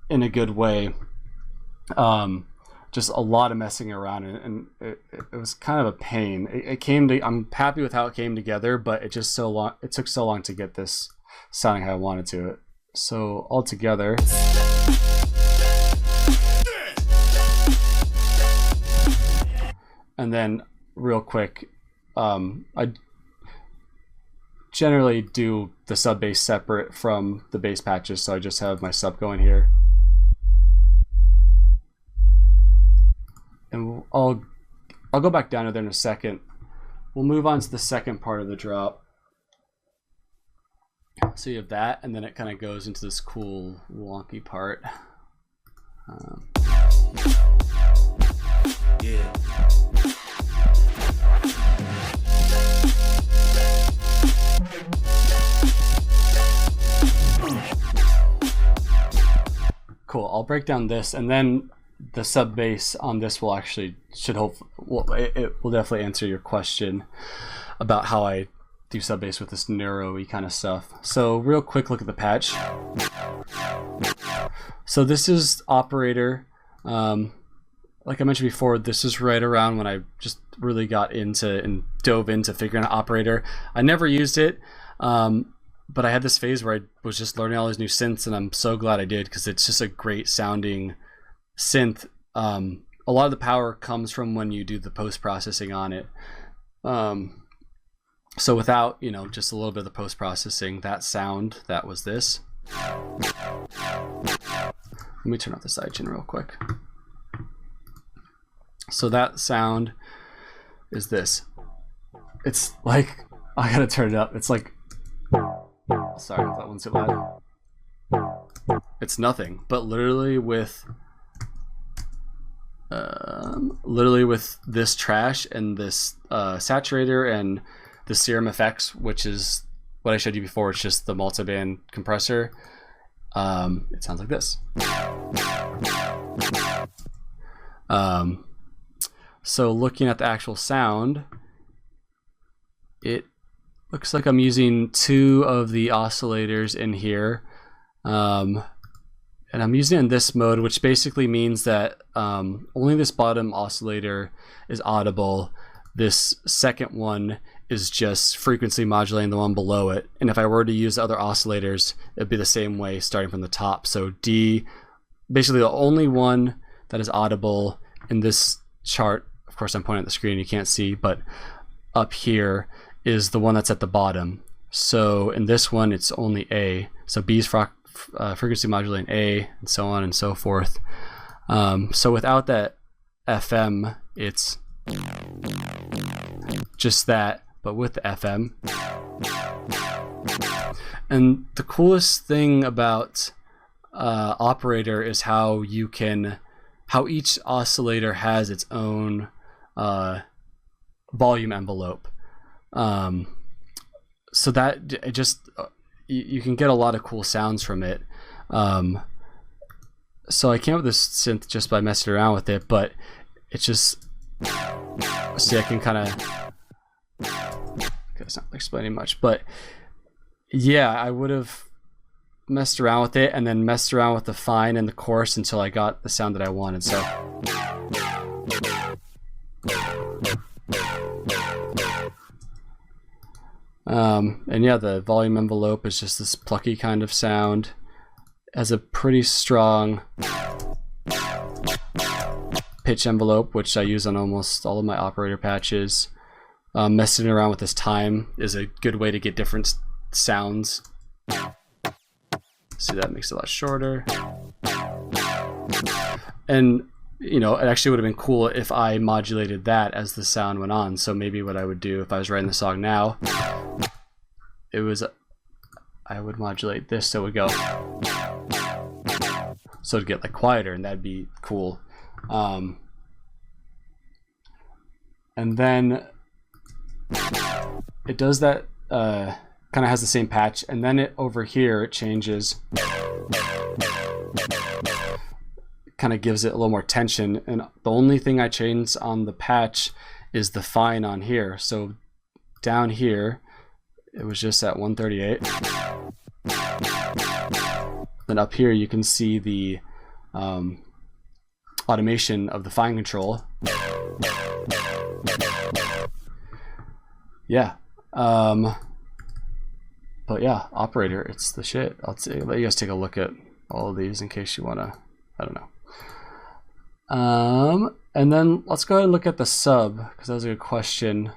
in a good way. Just a lot of messing around, and it was kind of a pain. It came to, I'm happy with how it came together, but it just so long, it took so long to get this sounding how I wanted to. So all together, and then real quick, I generally do the sub bass separate from the bass patches, so I just have my sub going here. And I'll go back down to there in a second. We'll move on to the second part of the drop. So you have that, and then it kind of goes into this cool wonky part. Yeah. cool. I'll break down this, and then the sub bass on this will actually it will definitely answer your question about how I do sub bass with this neuro-y kind of stuff. So real quick look at the patch. So this is Operator. Like I mentioned before, this is right around when I just really got into and dove into figuring out Operator. I never used it, but I had this phase where I was just learning all these new synths, and I'm so glad I did, because it's just a great sounding synth. A lot of the power comes from when you do the post-processing on it. So without, just a little bit of the post-processing, that sound, that was this. Let me turn off the sidechain real quick. So that sound is this. It's like, I gotta turn it up. It's like, sorry if that one's too loud. It's nothing, but literally with this trash and this saturator and the Serum FX, which is what I showed you before, it's just the multiband compressor. It sounds like this. So looking at the actual sound, it looks like I'm using 2 of the oscillators in here. And I'm using it in this mode, which basically means that only this bottom oscillator is audible. This second one is just frequency modulating the one below it. And if I were to use the other oscillators, it'd be the same way starting from the top. So D, basically the only one that is audible in this chart, of course I'm pointing at the screen, you can't see, but up here is the one that's at the bottom. So in this one, it's only A. So B is frequency modulating A, and so on and so forth. So without that FM, it's just that, but with the FM. And the coolest thing about Operator is how each oscillator has its own volume envelope. So that it just you can get a lot of cool sounds from it. So I came up with this synth just by messing around with it, but it's just, see, I can kind of, it's not explaining much, but yeah, I would have messed around with it and then messed around with the fine and the coarse until I got the sound that I wanted. So and yeah, the volume envelope is just this plucky kind of sound. It has a pretty strong pitch envelope, which I use on almost all of my Operator patches. Messing around with this time is a good way to get different sounds. See, that makes it a lot shorter. And it actually would have been cool if I modulated that as the sound went on. So maybe what I would do if I was writing the song now, I would modulate this so it would go, so it'd get like quieter, and that'd be cool. And then it does that, kind of has the same patch, and then over here it changes, kind of gives it a little more tension, and the only thing I changed on the patch is the fine on here. So down here it was just at 138. Then up here you can see the automation of the fine control. Yeah. But yeah, Operator, it's the shit. Let you guys take a look at all of these in case you want to, I don't know. And then let's go ahead and look at the sub, because that was a good question.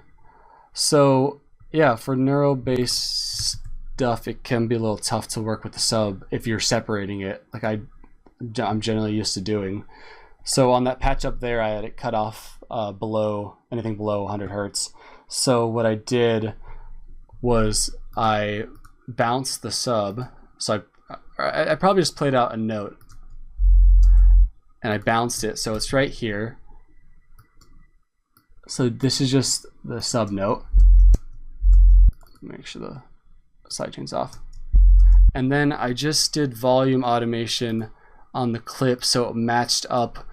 So yeah, for neuro-based stuff, it can be a little tough to work with the sub if you're separating it, like I'm generally used to doing. So on that patch up there, I had it cut off anything below 100 hertz. So what I did was I bounced the sub. So I probably just played out a note, and I bounced it, so it's right here. So this is just the sub note. Make sure the sidechain's off. And then I just did volume automation on the clip so it matched up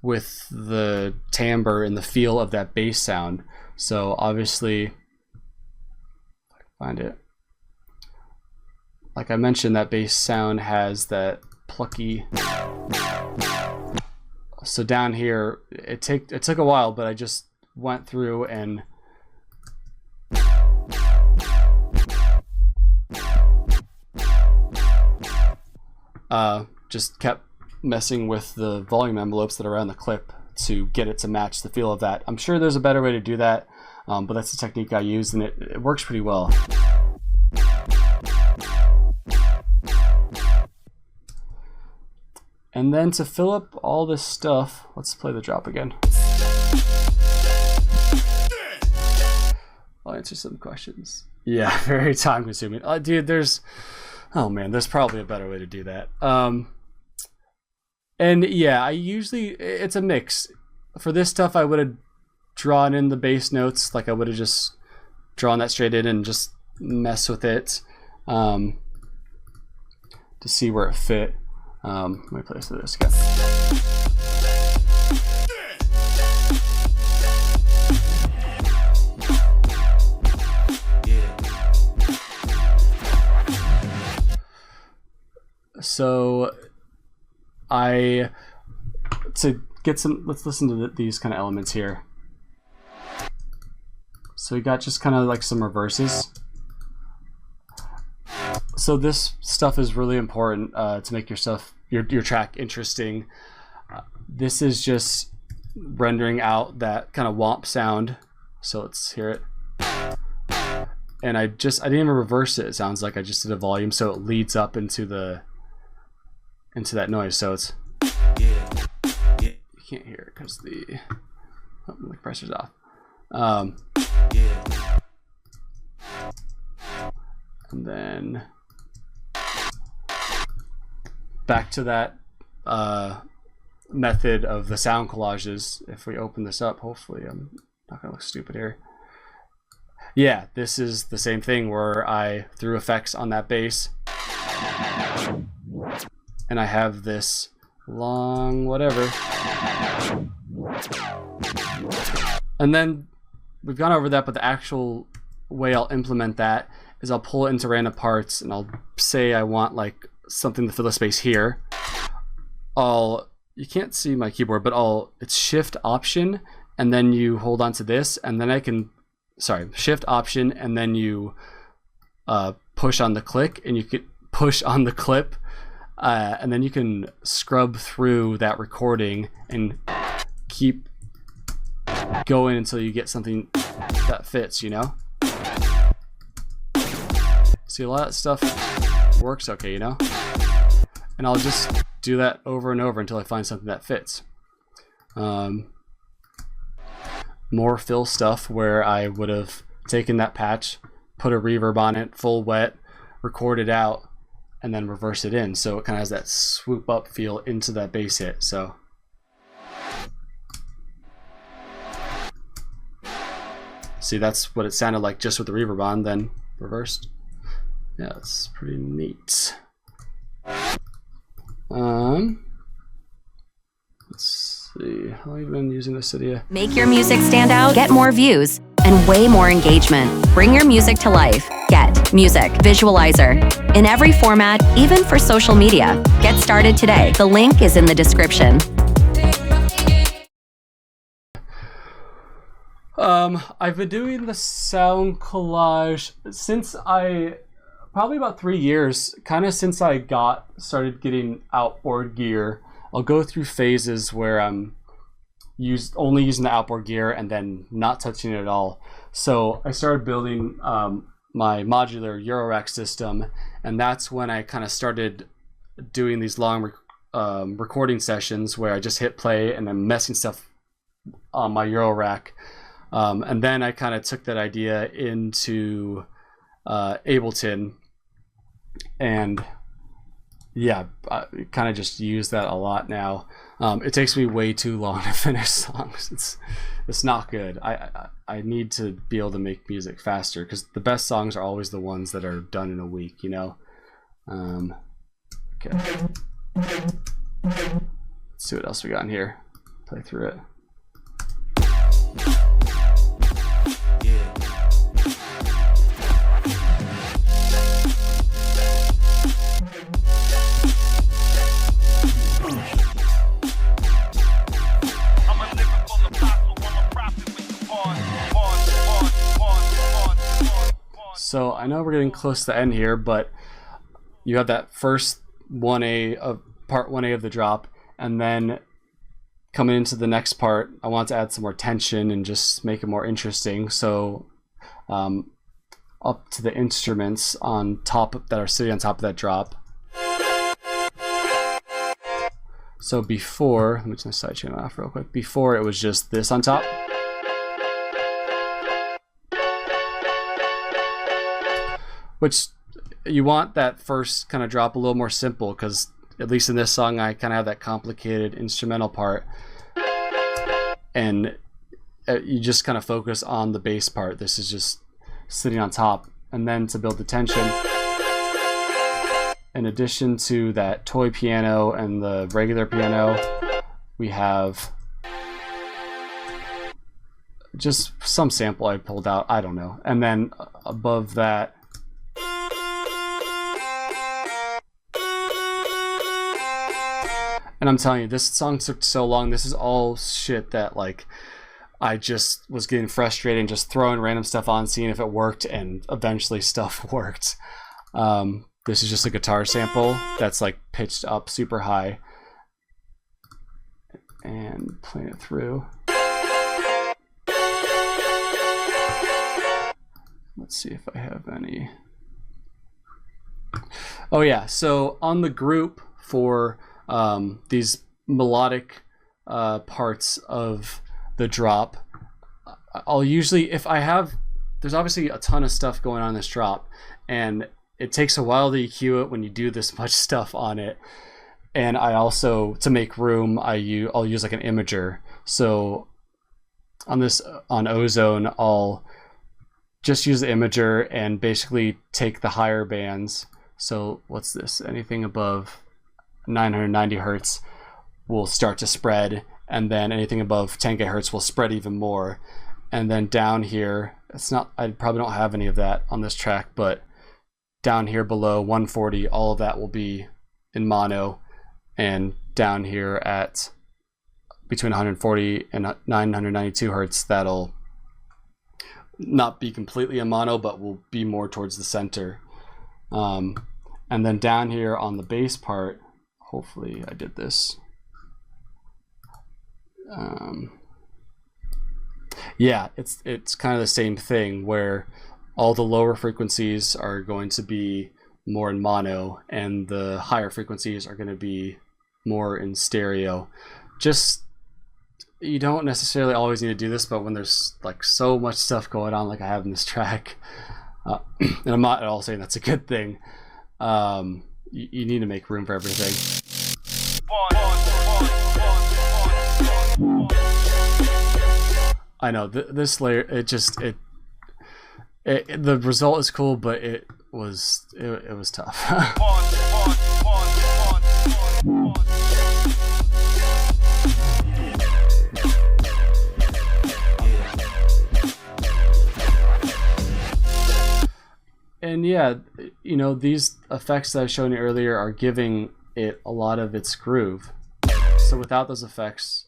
with the timbre and the feel of that bass sound. So obviously, if I can find it, like I mentioned, that bass sound has that plucky. So down here, it took a while, but I just went through and just kept messing with the volume envelopes that are around the clip to get it to match the feel of that. I'm sure there's a better way to do that, but that's the technique I used, and it works pretty well. And then to fill up all this stuff, let's play the drop again. I'll answer some questions. Yeah, very time consuming. Dude, there's probably a better way to do that. And yeah, it's a mix. For this stuff, I would have drawn in the bass notes, like I would have just drawn that straight in and just mess with it to see where it fit. Let me play this again. So let's listen to these kind of elements here. So we got just kind of like some reverses. So this stuff is really important to make your track interesting. This is just rendering out that kind of womp sound. So let's hear it. And I didn't even reverse it. It sounds like I just did a volume, so it leads up into that noise. So it's you can't hear it because the compressor's off. And then back to that method of the sound collages. If we open this up, hopefully I'm not gonna look stupid here. Yeah, this is the same thing where I threw effects on that bass, and I have this long whatever. And then we've gone over that, but the actual way I'll implement that is I'll pull it into random parts, and I'll say I want like something to fill the space here. You can't see my keyboard, but it's Shift Option, and then you hold on to this, and then Shift Option, and then you push on the click, and you could push on the clip, and then you can scrub through that recording and keep going until you get something that fits, you know? See, a lot of that stuff works okay, you know? And I'll just do that over and over until I find something that fits. More fill stuff where I would have taken that patch, put a reverb on it, full wet, record it out, and then reverse it in. So it kind of has that swoop up feel into that bass hit. So see, that's what it sounded like just with the reverb on, then reversed. Yeah, it's pretty neat. Let's see, how have I been using this idea? Make your music stand out, get more views, and way more engagement. Bring your music to life. Get Music Visualizer. In every format, even for social media. Get started today. The link is in the description. I've been doing the sound collage since probably about 3 years, kind of since I started getting outboard gear. I'll go through phases where I'm only using the outboard gear and then not touching it at all. So I started building my modular Eurorack system, and that's when I kind of started doing these long recording sessions where I just hit play and I'm messing stuff on my Eurorack. And then I kind of took that idea into Ableton, and yeah, I kind of just use that a lot now. It takes me way too long to finish songs. It's not good. I need to be able to make music faster, because the best songs are always the ones that are done in a week, you know? Okay. Let's see what else we got in here. Play through it. So I know we're getting close to the end here, but you have that first 1A of part 1A of the drop, and then coming into the next part, I want to add some more tension and just make it more interesting. So up to the instruments on top that are sitting on top of that drop. So before, let me turn the side channel off real quick. Before it was just this on top. Which you want that first kind of drop a little more simple, because at least in this song I kind of have that complicated instrumental part, and you just kind of focus on the bass part. This is just sitting on top, and then to build the tension, in addition to that toy piano and the regular piano, we have just some sample I pulled out, I don't know, and then above that And I'm telling you, this song took so long. This is all shit that, like, I just was getting frustrated and just throwing random stuff on, seeing if it worked, and eventually stuff worked. This is just a guitar sample that's, like, pitched up super high. And playing it through. Let's see if I have any. Oh yeah, so on the group for these melodic parts of the drop, I'll usually, if I have, there's obviously a ton of stuff going on in this drop, and it takes a while to EQ it when you do this much stuff on it. And I also, to make room, I'll use like an imager. So on this, on Ozone, I'll just use the imager and basically take the higher bands. So what's this? Anything above 990 hertz will start to spread, and then anything above 10 gigahertz will spread even more. And then down here, it's not, I probably don't have any of that on this track, but down here below 140, all of that will be in mono. And down here at between 140 and 992 hertz, that'll not be completely in mono, but will be more towards the center. And then down here on the bass part, hopefully I did this. Yeah, it's kind of the same thing where all the lower frequencies are going to be more in mono, and the higher frequencies are going to be more in stereo. Just, you don't necessarily always need to do this, but when there's like so much stuff going on like I have in this track, and I'm not at all saying that's a good thing, you need to make room for everything. I know this layer, the result is cool, but it was tough. And yeah, you know, these effects that I showed you earlier are giving it a lot of its groove. So without those effects,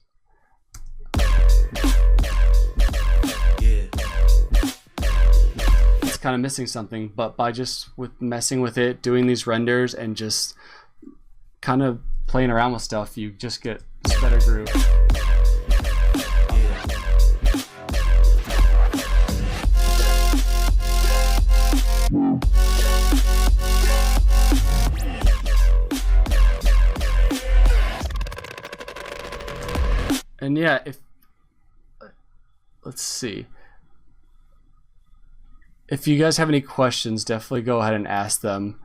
it's kind of missing something. But by just messing with it, doing these renders, and just kind of playing around with stuff, you just get this better groove. And yeah, let's see. If you guys have any questions, definitely go ahead and ask them.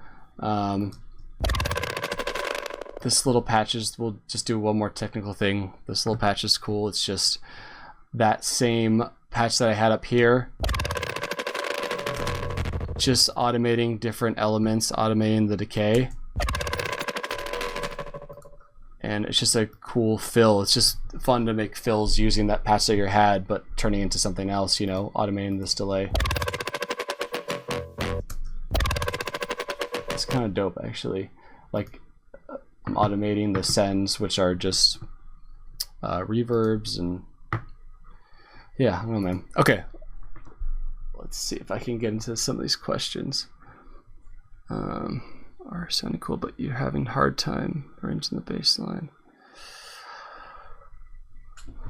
This little patches, we'll just do one more technical thing. This little patch is cool. It's just that same patch that I had up here. Just automating different elements, automating the decay. and it's just a cool fill. It's just fun to make fills using that patch that you had, but turning into something else, you know, automating this delay. It's kind of dope, actually. Like, I'm automating the sends, which are just reverbs, and yeah, I don't know, man. Okay, let's see if I can get into some of these questions. Are sounding cool, but you're having a hard time arranging the bass line.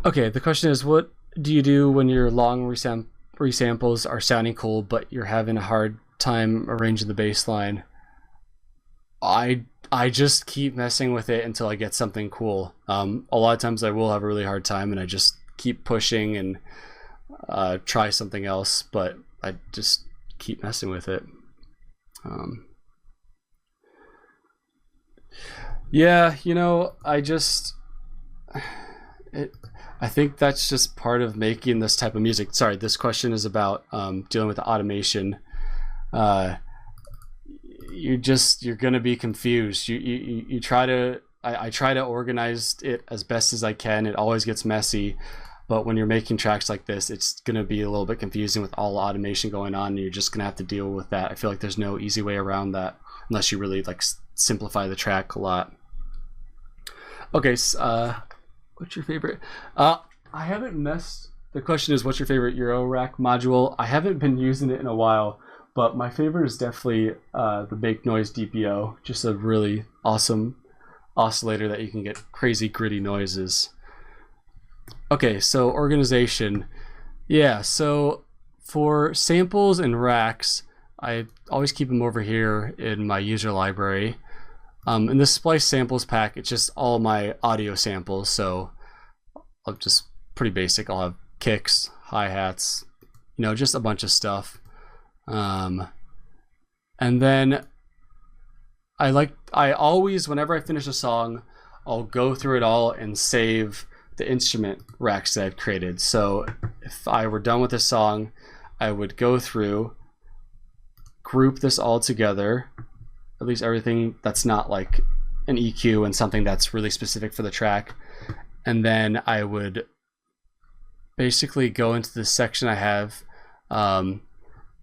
Okay, the question is, what do you do when your long resamples are sounding cool, but you're having a hard time arranging the bass line? I just keep messing with it until I get something cool. A lot of times I will have a really hard time, and I just keep pushing and try something else, but I just keep messing with it. Yeah, you know, I think that's just part of making this type of music. Sorry, this question is about dealing with the automation. You're gonna be confused. You try to. I try to organize it as best as I can. It always gets messy, but when you're making tracks like this, it's gonna be a little bit confusing with all the automation going on, and you're just gonna have to deal with that. I feel like there's no easy way around that unless you really like simplify the track a lot. Okay, what's your favorite? I haven't messed. The question is, what's your favorite Eurorack module? I haven't been using it in a while, but my favorite is definitely the Make Noise DPO. Just a really awesome oscillator that you can get crazy gritty noises. Okay, so organization. Yeah, so for samples and racks, I always keep them over here in my user library. In the Splice samples pack, it's just all my audio samples, so I'll just pretty basic. I'll have kicks, hi-hats, you know, just a bunch of stuff. And then I always, whenever I finish a song, I'll go through it all and save the instrument racks that I've created. So if I were done with a song, I would go through, group this all together, at least everything that's not like an EQ and something that's really specific for the track. And then I would basically go into the section I have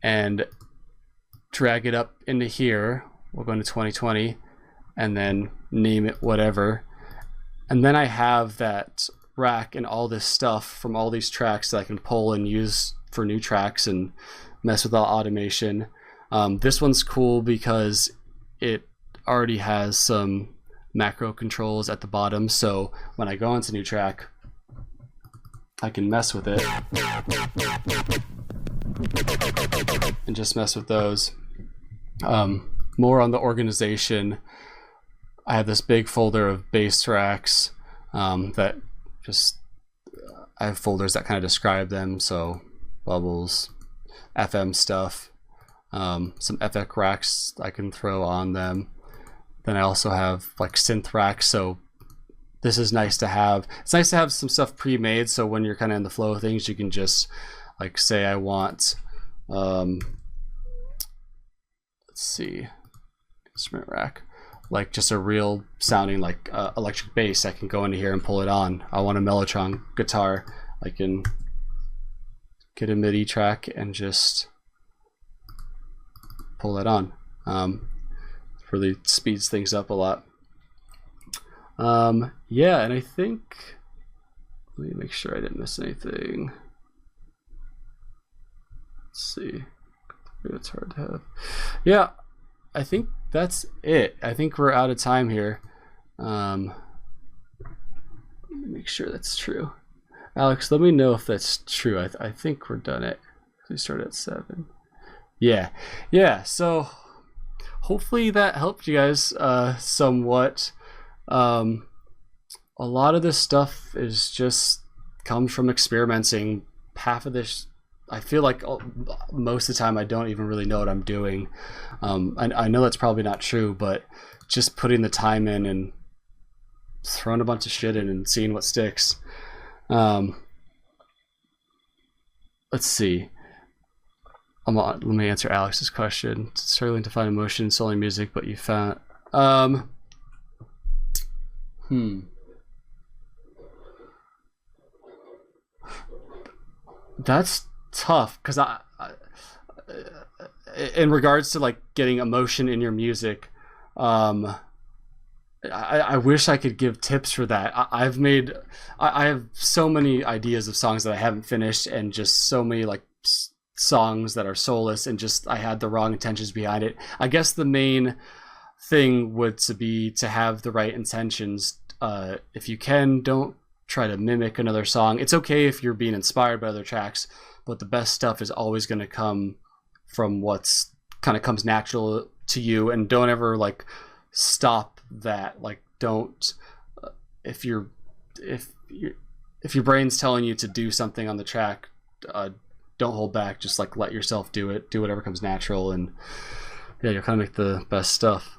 and drag it up into here. We'll go into 2020 and then name it whatever. And then I have that rack and all this stuff from all these tracks that I can pull and use for new tracks and mess with all automation. This one's cool because it already has some macro controls at the bottom, so when I go into new track, I can mess with it and just mess with those. More on the organization, I have this big folder of bass tracks that just, I have folders that kind of describe them, so bubbles, FM stuff, some FX racks I can throw on them. Then I also have like synth racks, so this is nice to have. It's nice to have some stuff pre-made, so when you're kind of in the flow of things, you can just like say I want, let's see, instrument rack, like just a real sounding like electric bass. I can go into here and pull it on. I want a Mellotron guitar. I can get a MIDI track and just pull that on. Really speeds things up a lot. Yeah, and I think, let me make sure I didn't miss anything. Let's see. It's hard to have. Yeah, I think that's it. I think we're out of time here. Let me make sure that's true. Alex, let me know if that's true. I think we're done it. We started at 7. Yeah, so hopefully that helped you guys somewhat. A lot of this stuff is just comes from experimenting. Half of this, I feel like most of the time I don't even really know what I'm doing. I know that's probably not true, but just putting the time in and throwing a bunch of shit in and seeing what sticks. Let's see. Let me answer Alex's question. Struggling to find emotion in solo music, but you found. That's tough because in regards to like getting emotion in your music, I wish I could give tips for that. I have so many ideas of songs that I haven't finished, and just so many like songs that are soulless, and just I had the wrong intentions behind it. I guess the main thing would to be to have the right intentions. If you can, don't try to mimic another song. It's okay if you're being inspired by other tracks, but the best stuff is always going to come from what's kind of comes natural to you, and don't ever like stop that. Like, don't if your brain's telling you to do something on the track, don't hold back. Just like let yourself do it. Do whatever comes natural, and yeah, you'll kind of make the best stuff.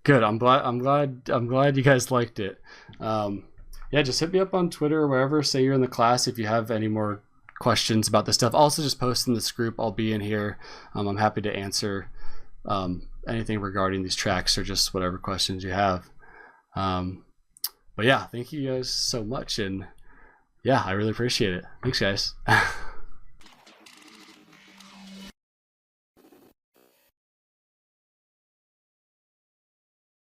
Good. I'm glad you guys liked it. Yeah, just hit me up on Twitter or wherever. Say you're in the class if you have any more questions about this stuff. Also, just post in this group. I'll be in here. I'm happy to answer anything regarding these tracks or just whatever questions you have. But yeah, thank you guys so much, and yeah, I really appreciate it. Thanks, guys.